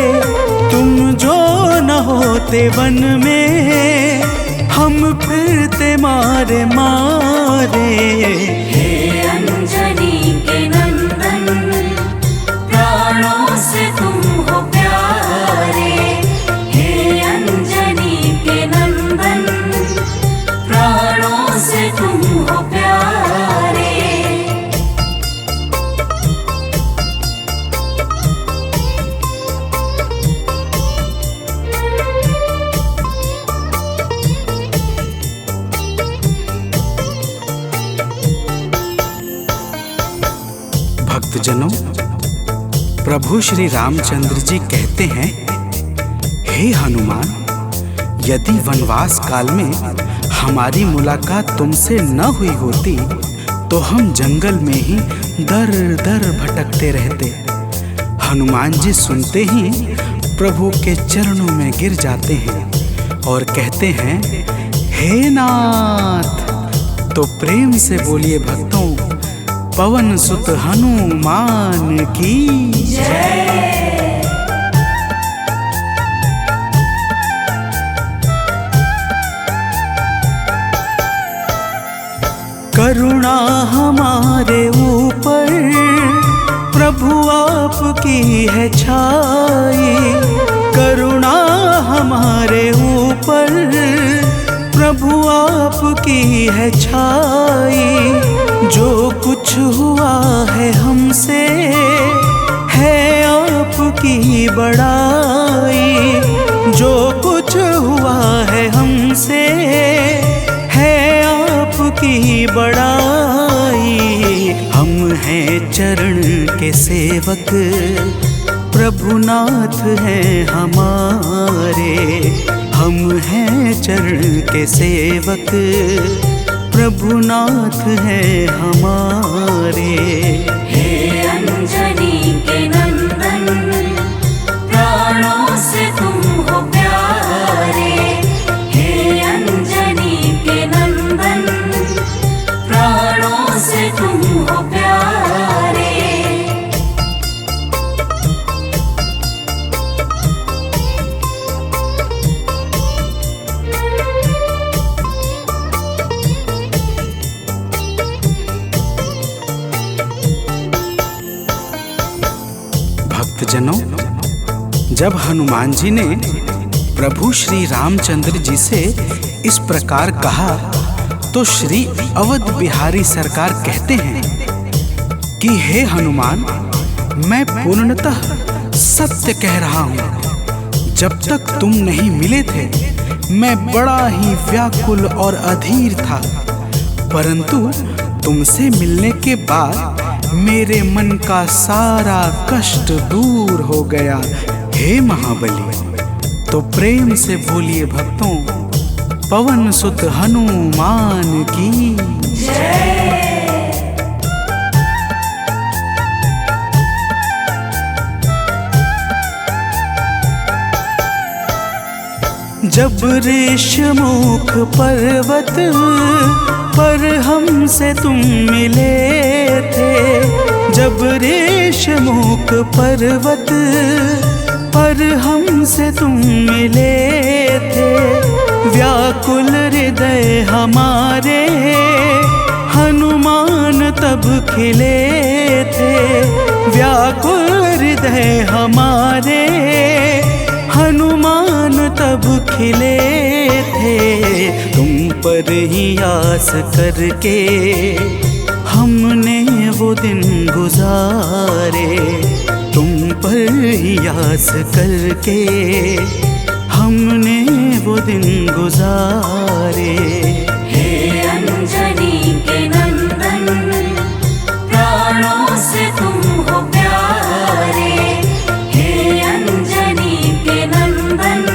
तुम जो न होते वन में, हम फिरते मारे मारे। हे अंजनी के नंदन, प्राणों से तुम हो प्यारे। हे अंजनी के नंदन, प्राणों से तुम हो प्यारे। भक्तजनों, प्रभु श्री रामचंद्र जी कहते हैं, हे हनुमान, यदि वनवास काल में हमारी मुलाकात तुमसे न हुई होती तो हम जंगल में ही दर दर भटकते रहते। हनुमान जी सुनते ही प्रभु के चरणों में गिर जाते हैं और कहते हैं, हे नाथ। तो प्रेम से बोलिए भक्तों, पवन सुत हनुमान की जय। करुणा हमारे ऊपर प्रभु आपकी है छाई। करुणा हमारे ऊपर प्रभु आपकी है छाई। जो कुछ हुआ है हमसे है आपकी बड़ाई। जो कुछ हुआ है हमसे है आपकी बड़ाई। हम हैं चरण के सेवक, प्रभुनाथ हैं हमारे। हम हैं चरण के सेवक, प्रभुनाथ हैं हमारे। हे अंजनी के नंदन, प्राणों से तुम हो प्यारे। हे अंजनी के नंदन, प्राणों से तुम हो प्यारे। भक्तजनों, जब हनुमान जी ने प्रभु श्री रामचंद्र जी से इस प्रकार कहा तो श्री अवध बिहारी सरकार कहते हैं कि हे हनुमान, मैं पूर्णतः सत्य कह रहा हूँ। जब तक तुम नहीं मिले थे मैं बड़ा ही व्याकुल और अधीर था, परंतु तुमसे मिलने के बाद मेरे मन का सारा कष्ट दूर हो गया। हे महाबली, तो प्रेम से बोलिए भक्तों, पवन सुत हनुमान की जब ऋषमुख पर्वत पर हमसे तुम मिले थे, जब ऋषमुख पर्वत पर हमसे तुम मिले थे, व्याकुल हृदय हमारे हनुमान तब खिले थे, व्याकुल हृदय हमारे हनुमान तब खिले थे। तुम पर ही आस करके हमने वो दिन गुजारे, तुम पर ही आस करके हमने वो दिन गुजारे। हे अंजनी के नंदन, प्राणों से तुम हो प्यारे, हे अंजनी के नंदन,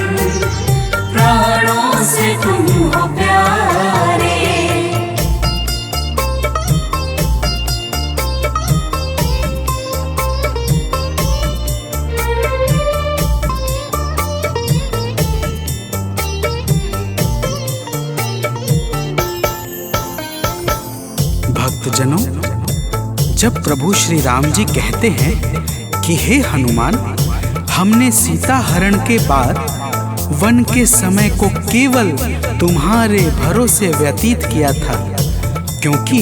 प्राणों से तुम हो प्यारे। भक्तजनों, जब प्रभु श्री राम जी कहते हैं कि हे हनुमान, हमने सीता हरण के बाद वन के समय को केवल तुम्हारे भरोसे व्यतीत किया था, क्योंकि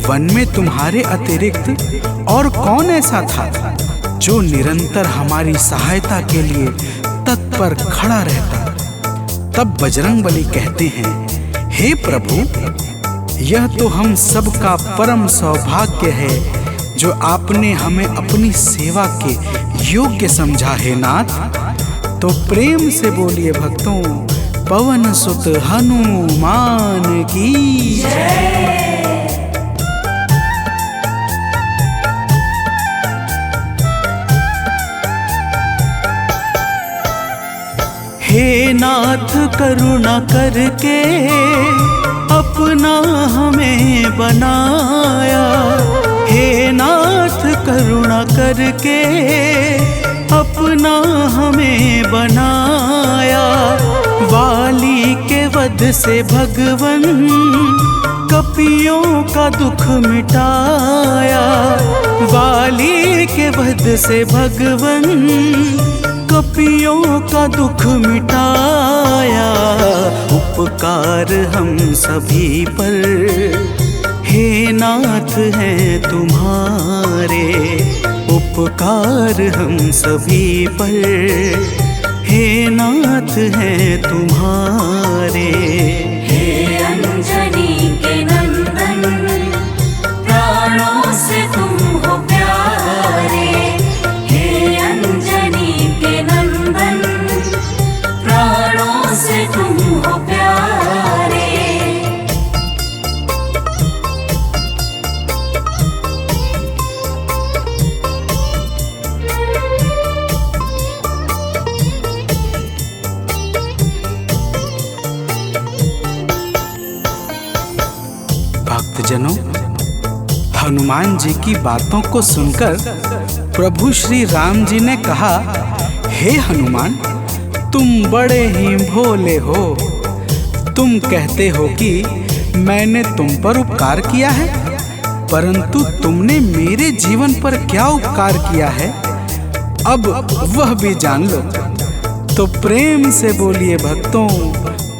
वन में तुम्हारे अतिरिक्त और कौन ऐसा था जो निरंतर हमारी सहायता के लिए तत्पर खड़ा रहता। तब बजरंगबली कहते हैं, हे प्रभु, यह तो हम सबका परम सौभाग्य है जो आपने हमें अपनी सेवा के योग्य समझा है नाथ। तो प्रेम से बोलिए भक्तों, पवन सुत हनुमान की हे नाथ करुणा करके अपना हमें बनाया, हे नाथ करुणा करके अपना हमें बनाया। वाली के वध से भगवन कपियों का दुख मिटाया, वाली के वध से भगवन कपियों का दुख मिटाया। उपकार हम सभी पर हे नाथ हैं तुम्हारे, उपकार हम सभी पर हे नाथ हैं तुम्हारे। हे अंजनी के नंदन, प्राणों से तुम हो प्यारे, हे अंजनी के नंदन, प्राणों से तुम हो प्यारे। भक्तजनों, हनुमान जी की बातों को सुनकर प्रभु श्री राम जी ने कहा, हे हनुमान, तुम बड़े ही भोले हो। तुम कहते हो कि मैंने तुम पर उपकार किया है, परंतु तुमने मेरे जीवन पर क्या उपकार किया है, अब वह भी जान लो। तो प्रेम से बोलिए भक्तों,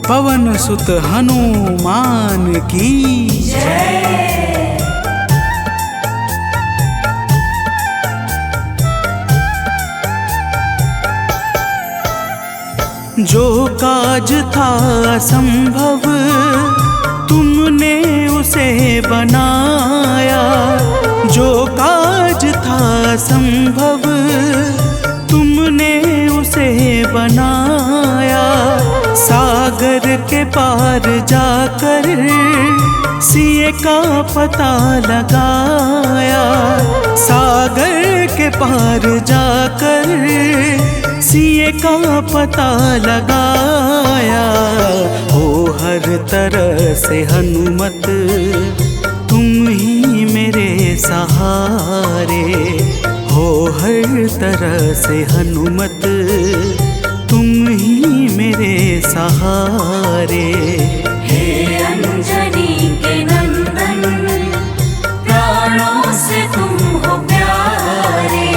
पवन सुत हनुमान की जो काज था संभव तुमने उसे बनाया, जो काज था संभव तुमने उसे बनाया। सागर के पार जाकर सिए का पता लगाया, सागर के पार जाकर सिए का पता लगाया। ओ तरह से हनुमत, तुम ही मेरे सहारे हो। हर तरह से हनुमत, तुम ही मेरे सहारे। हे अंजनी के नंदन, प्राणों से तुम हो प्यारे।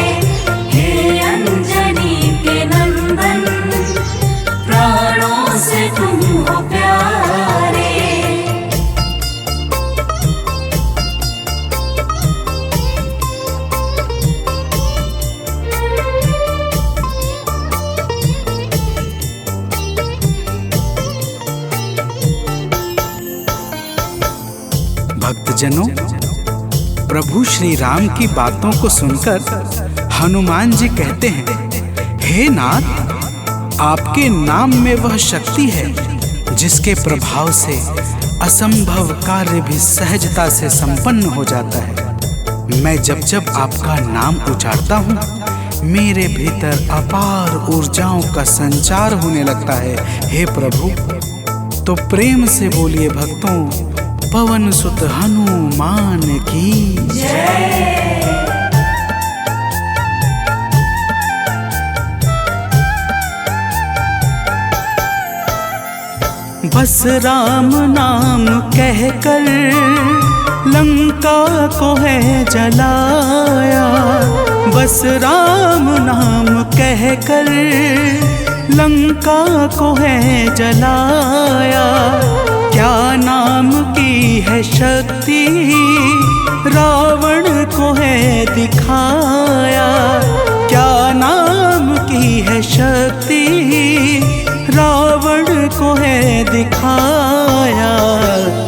हे अंजनी के नंदन, प्राणों से तुम हो प्यारे। भक्तजनों, प्रभु श्री राम की बातों को सुनकर हनुमान जी कहते हैं, हे नाथ, आपके नाम में वह शक्ति है जिसके प्रभाव से असंभव कार्य भी सहजता से संपन्न हो जाता है। मैं जब जब आपका नाम उच्चारता हूँ, मेरे भीतर अपार ऊर्जाओं का संचार होने लगता है। हे प्रभु, तो प्रेम से बोलिए भक्तों, पवन सुत हनुमान की जय। बस राम नाम कहकर लंका को है जलाया। बस राम नाम कहकर लंका को है जलाया। क्या नाम की है शक्ति, रावण को है दिखाया। क्या नाम की है शक्ति, रावण को है दिखाया।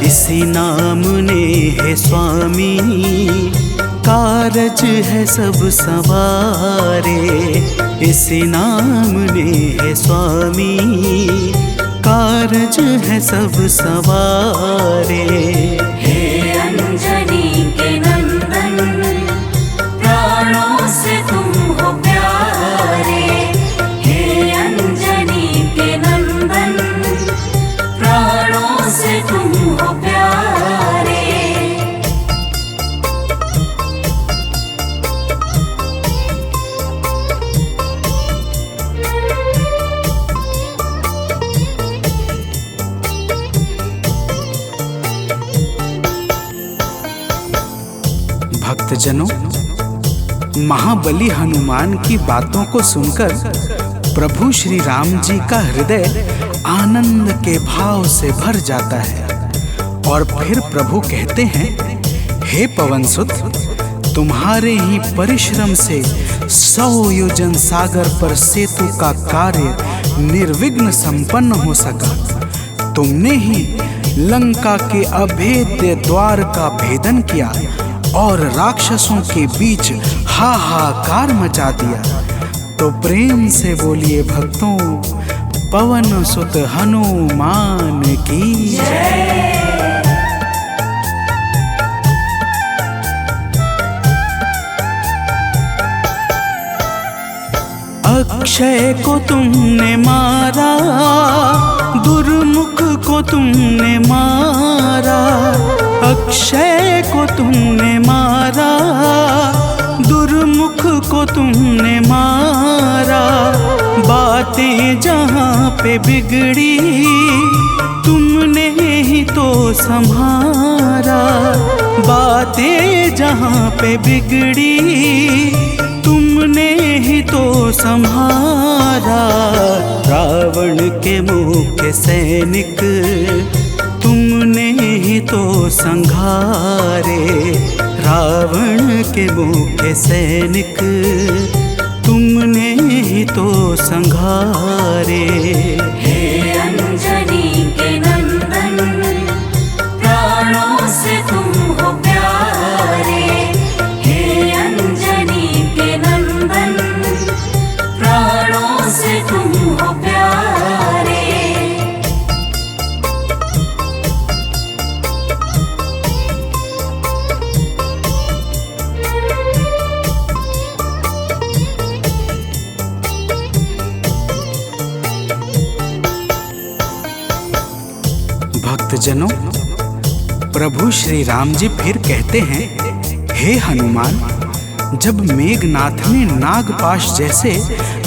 इसी नाम ने है स्वामी, कारज है सब सवारे। इसी नाम ने है स्वामी, कारज है सब सवारे। हे अंजनी के नंदन, प्राणों से तुम हो प्यारे। हे अंजनी के नंदन, प्राणों से तुम हो प्यारे। भक्तजनों, महाबली हनुमान की बातों को सुनकर प्रभु श्री राम जी का हृदय आनंद के भाव से भर जाता है। और फिर प्रभु कहते हैं, हे पवनसुत, तुम्हारे ही परिश्रम से 100 योजन सागर पर सेतु का कार्य निर्विघ्न संपन्न हो सका। तुमने ही लंका के अभेद्य द्वार का भेदन किया और राक्षसों के बीच हाहाकार मचा दिया। तो प्रेम से बोलिए भक्तों, पवन सुत हनुमान की जय। अक्षय को तुमने मारा, दुर्मुख को तुमने मारा। अक्षय को तुमने मारा, दुर्मुख को तुमने मारा। बातें जहाँ पे बिगड़ी, तुमने ही तो संभारा। बातें जहाँ पे बिगड़ी, तुमने ही तो संहारा। रावण के मुख्य सैनिक तुमने ही तो संघारे। रावण के मुख्य सैनिक तुमने ही तो संघारे। हे अंजनी के नंदन, प्राणों से तुम हो प्यारे। हे अंजनी के नंदन, प्राणों से तुम हो प्यारे। भक्तजनों, प्रभु श्री राम जी फिर कहते हैं, हे हनुमान, जब मेघनाथ ने नागपाश जैसे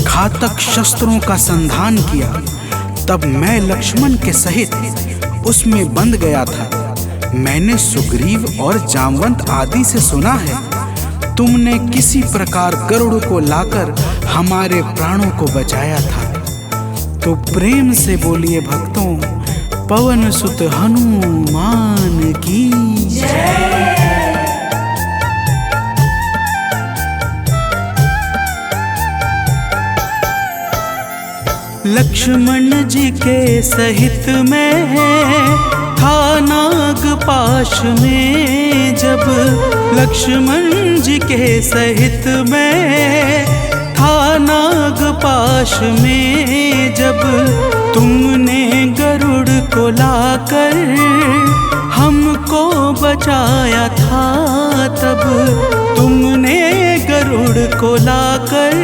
घातक शस्त्रों का संधान किया, तब मैं लक्ष्मण के सहित उसमें बंध गया था। मैंने सुग्रीव और जामवंत आदि से सुना है, तुमने किसी प्रकार गरुड़ को लाकर हमारे प्राणों को बचाया था। तो प्रेम से बोलिए भक्तों, पवन सुत हनुमान की जय। लक्ष्मण जी के सहित में था नागपाश में, जब लक्ष्मण जी के सहित में था नागपाश में, जब तुमने गरुड़ को लाकर हमको बचाया था, तब तुमने गरुड़ को लाकर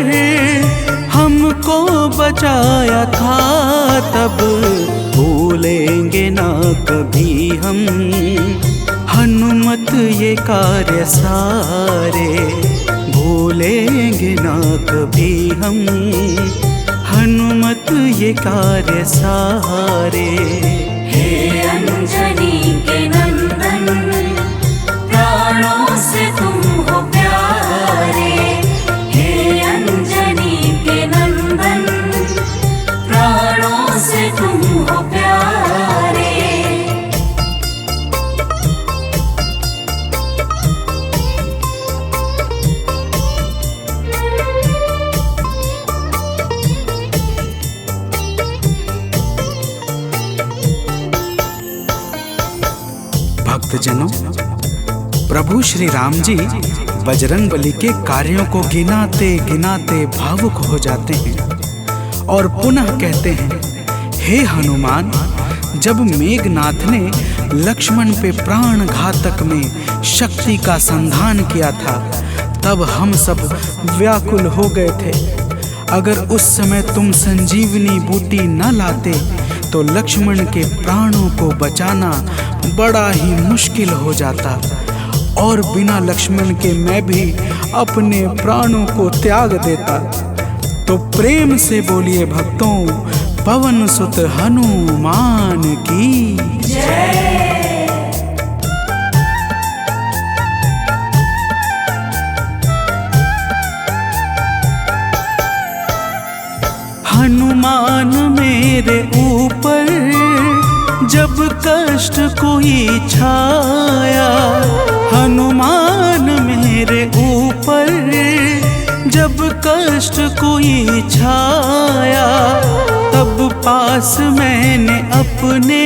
हमको बचाया था, तब भूलेंगे ना कभी हम हनुमत ये कार्य सारे, भूलेंगे ना कभी हम हनुमत ये कार्य सारे। हे अंजनी के नंदन, प्राणों से तुम हो प्यारे। हे अंजनी के नंदन, प्राणों से तुम हो प्यारे। भक्तजनों, प्रभु श्री राम जी बजरंगबली के कार्यों को गिनाते गिनाते भावुक हो जाते हैं और पुनः कहते हैं, हे हनुमान, जब मेघनाथ ने लक्ष्मण पे प्राण घातक में शक्ति का संधान किया था, तब हम सब व्याकुल हो गए थे। अगर उस समय तुम संजीवनी बूटी न लाते तो लक्ष्मण के प्राणों को बचाना बड़ा ही मुश्किल हो जाता, और बिना लक्ष्मण के मैं भी अपने प्राणों को त्याग देता। तो प्रेम से बोलिए भक्तों, पवन सुत हनुमान की जय। हनुमान मेरे ऊपर जब कष्ट कोई छाया, हनुमान मेरे ऊपर जब कष्ट कोई छाया, तब पास मैंने अपने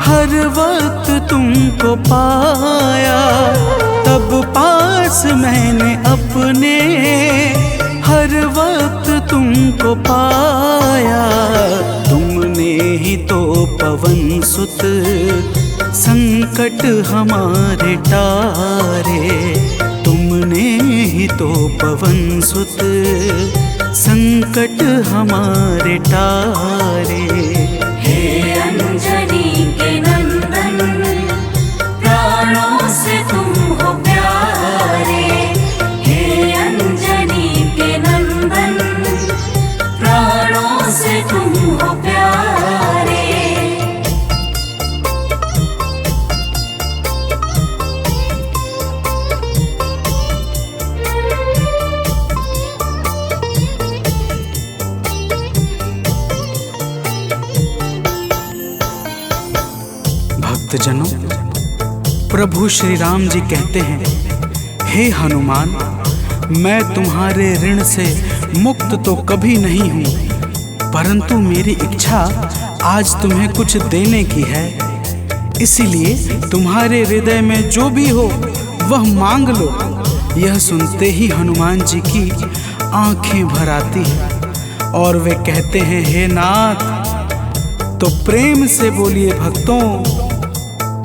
हर वक्त तुमको पाया, तब पास मैंने अपने हर वक्त तुमको पाया। तुमने ही तो पवन सुत संकट हमारे टारे, तुमने ही तो पवन सुत संकट हमारे टारे। हे अंजनी के नंदन, प्राणों से तुम हो प्यारे। हे अंजनी के नंदन, प्राणों से तुम हो प्यारे। भक्तजनों, प्रभु श्री राम जी कहते हैं, हे हनुमान, मैं तुम्हारे ऋण से मुक्त तो कभी नहीं हूँ, परंतु मेरी इच्छा आज तुम्हें कुछ देने की है। इसीलिए तुम्हारे हृदय में जो भी हो वह मांग लो। यह सुनते ही हनुमान जी की आंखें भर आती हैं और वे कहते हैं, हे नाथ। तो प्रेम से बोलिए भक्तों,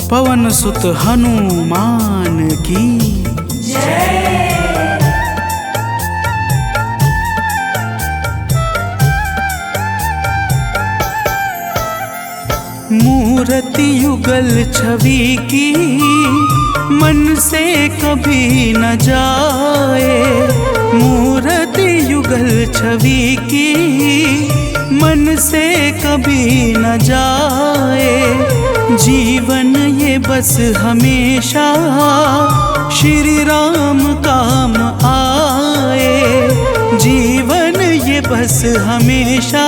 पवन सुत हनुमान की जय। मूर्ति युगल छवि की मन से कभी न जाए। मूर्ति युगल छवि की मन से कभी न जाए। जीवन ये बस हमेशा श्री राम काम आए। जीवन ये बस हमेशा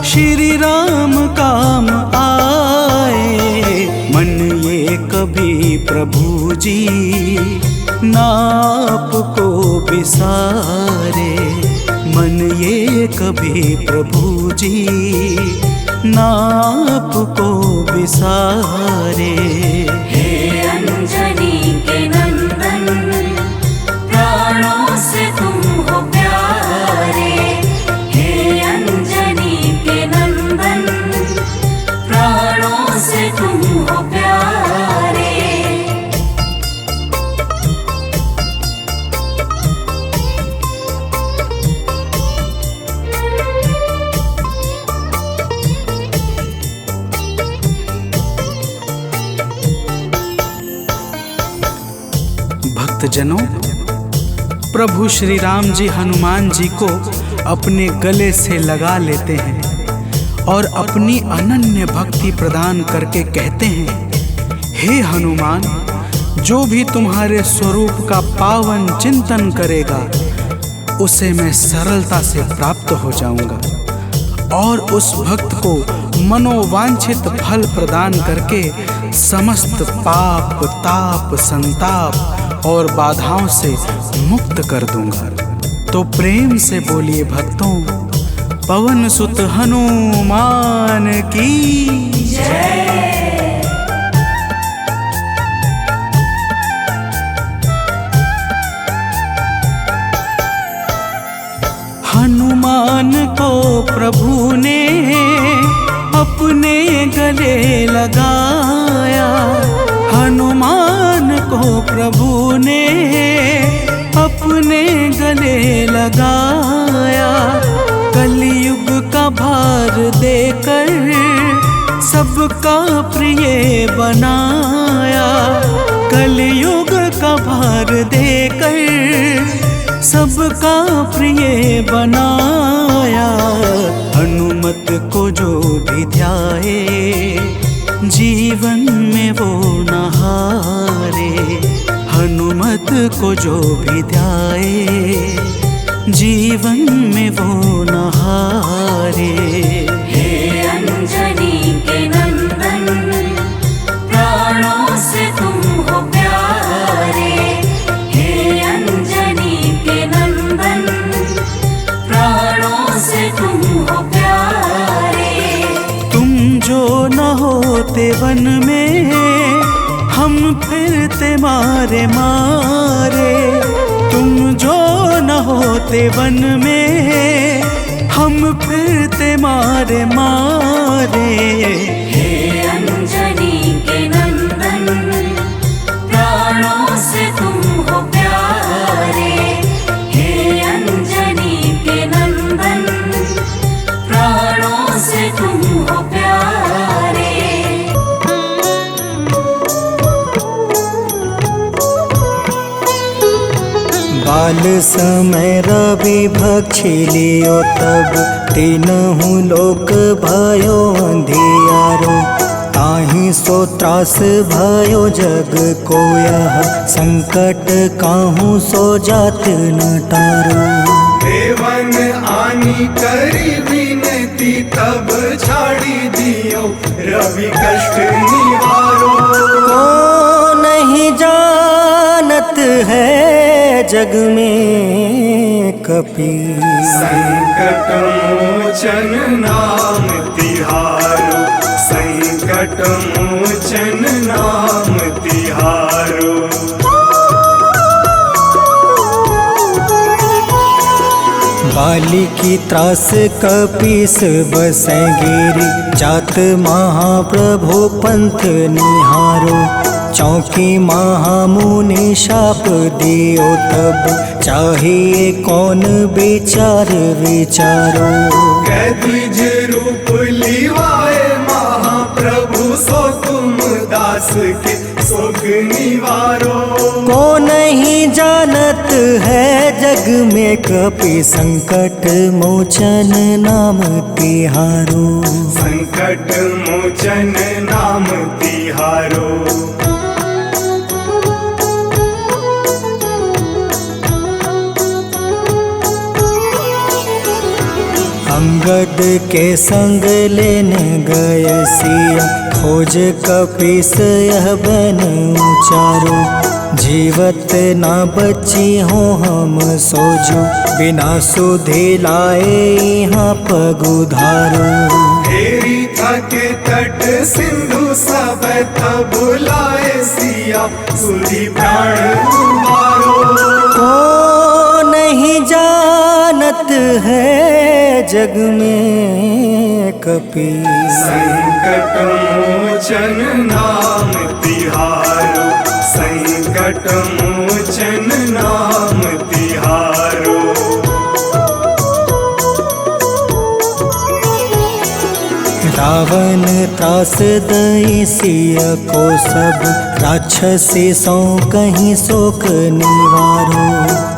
श्री राम काम आए। मन ये कभी प्रभु जी नाप को बिसारे। मन ये कभी प्रभु जी नाप को बिसारे। हे अंजनी के नंदन, प्राणों से तुम हो प्यारे। हे अंजनी के नंदन, प्राणों से तुम हो प्यारे। भक्तजनों, प्रभु श्री राम जी हनुमान जी को अपने गले से लगा लेते हैं और अपनी अनन्य भक्ति प्रदान करके कहते हैं, हे हनुमान, जो भी तुम्हारे स्वरूप का पावन चिंतन करेगा उसे मैं सरलता से प्राप्त हो जाऊंगा और उस भक्त को मनोवांछित फल प्रदान करके समस्त पाप, ताप, संताप और बाधाओं से मुक्त कर दूंगा। तो प्रेम से बोलिए भक्तों, पवन सुत हनुमान की जय। हनुमान को प्रभु ने अपने गले लगाया। हनुमान को प्रभु ने अपने गले लगाया। कलयुग का भार देकर सबका प्रिय बनाया। कलयुग का भार देकर सबका प्रिय बनाया। हनुमत को जो भी ध्याए जीवन में वो न हारे। हनुमत को जो भी ध्याए जीवन में वो न हारे। हे अंजनी के नंदन, प्राणों से तुम हो प्यारे। हे अंजनी के नंदन, प्राणों से तुम हो प्यारे। तुम जो न होते वन में हम फिरते मारे मारे। तुम जो न होते वन में हम फिरते मारे मारे। हे अंजनी के नंदन, प्राणों से तुम हो प्यारे। हे अंजनी के नंदन, प्राणों से तुम हो प्यारे। बाल समय रवि भक्षी लियो तब तीनहु लोक भयो अंधियारो। ताहि सो त्रास भयो जग को यह संकट काहू सो जात न टारो। देवन आनी करी विनती तब छाड़ी दियो रवि कष्ट निवारो। को नहीं जानत है जग में कपि संकट मोचन नाम तिहारो। संकट मोचन नाम तिहारो। बाली की त्रास कपीस बसै गिरी। जात महाप्रभु पंथ निहारो। चौकी महामुनि शाप दियो तब चाहिए कौन विचार विचारो। कैद्विज रूप लिवाए महा सो तुम दास के शोक निवारो। को नहीं जानत है जग में कपि संकट मोचन नाम तिहारो। संकट मोचन नाम तिहारो। अंगद के संग लेने गए सिया खोज कपीस यह बन उचारो। जीवत ना बची हो हम सोजो बिना सुधि लाए यहाँ पगुधारो। हेरी थके तट सिंधु सब तब बुलाए सिया सुधि प्राण तुम्हारो। को नहीं जानत है जग में कपि संकट मोचन नाम तिहारो। संकट मोचन नाम तिहारो। रावण त्रास दई सिया को सब राक्षसी सो कहीं शोक निवारो।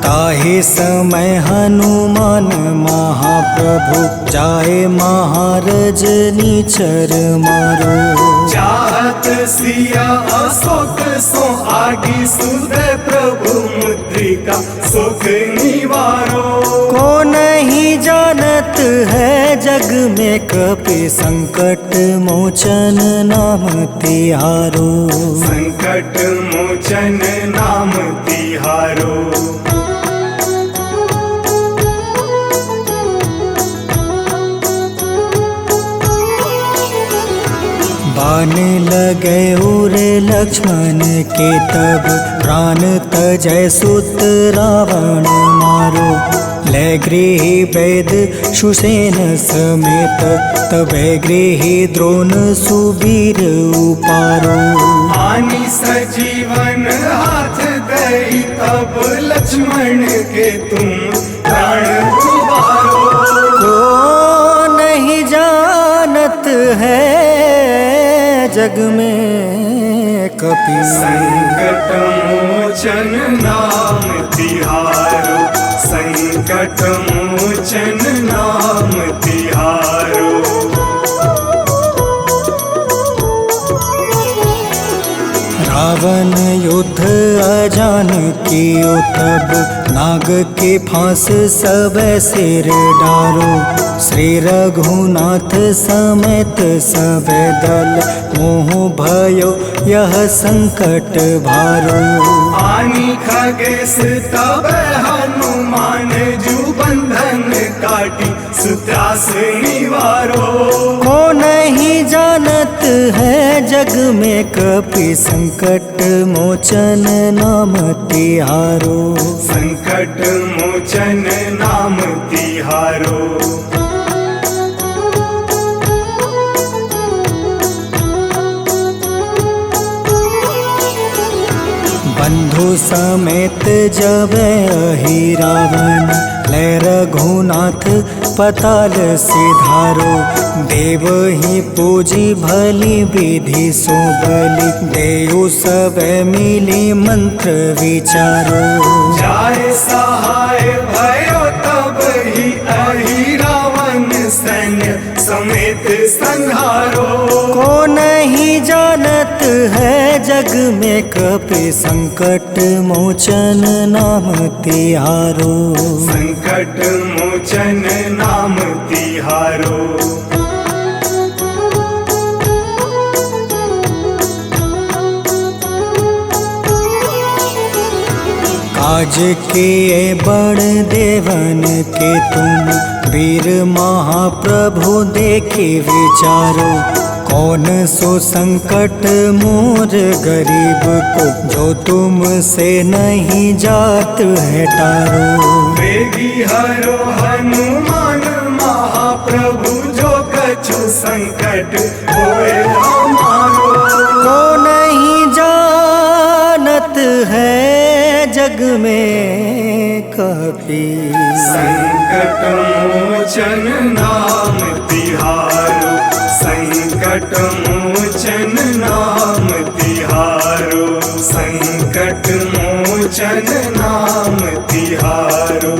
ताहे समय हनुमान महाप्रभु जाए महारज नीचर मारो। चाहत सिया अशोक सो आगी सुदय प्रभु मुद्रिका सुख निवारो। को नहीं जानत है जग में कपि संकट मोचन नाम तिहारो। संकट मोचन नाम तिहारो। बाण लगे उरे लक्ष्मण के तब प्राण तजय सुत रावण मारो। ले गृह वैद सुसेन समेत तबे गृह द्रोण सुबीर उपारो। हानि सजीवन हाथ दई तब लक्ष्मण के तुम प्राण उबारो। को नहीं जानत है जग में कपि संकट मोचन नाम तिहारो। संकट मोचन नाम तिहारो। रावण युद्ध अजान कियो तब नाग के फांस सब सिर डारो। श्री रघुनाथ समेत सब दल मोह भयो यह संकट भारो। आनी खगेश तब हनुमान जू बंधन काटी सुत्रास निवारो। को नहीं जानत है जग में कपि संकट मोचन नाम तिहारो। संकट मोचन नाम तिहारो। बंधु समेत जब अहि रावण ले रघुनाथ पताल सिधारो। देव ही पूजी भली विधि सो बलि देव सब मिली मंत्र विचारो। जाए सहाय भयो तब ही अहि रावण सैन्य समेत संहारो। को नहीं जानत है जग में कपि संकट मोचन नाम तिहारो। संकट मोचन नाम तिहारो। काज किए बड़ देवन के तुम वीर महाप्रभु देखे विचारो। कौन सो संकट मोर गरीब को जो तुमसे नहीं जात है टारो। वेगी हरो हनुमान महाप्रभु जो कछु संकट होए हमारो। को नहीं जानत है जग में कपि संकट मोचन नाम तिहारो। संकट मोचन लोचन नाम तिहारो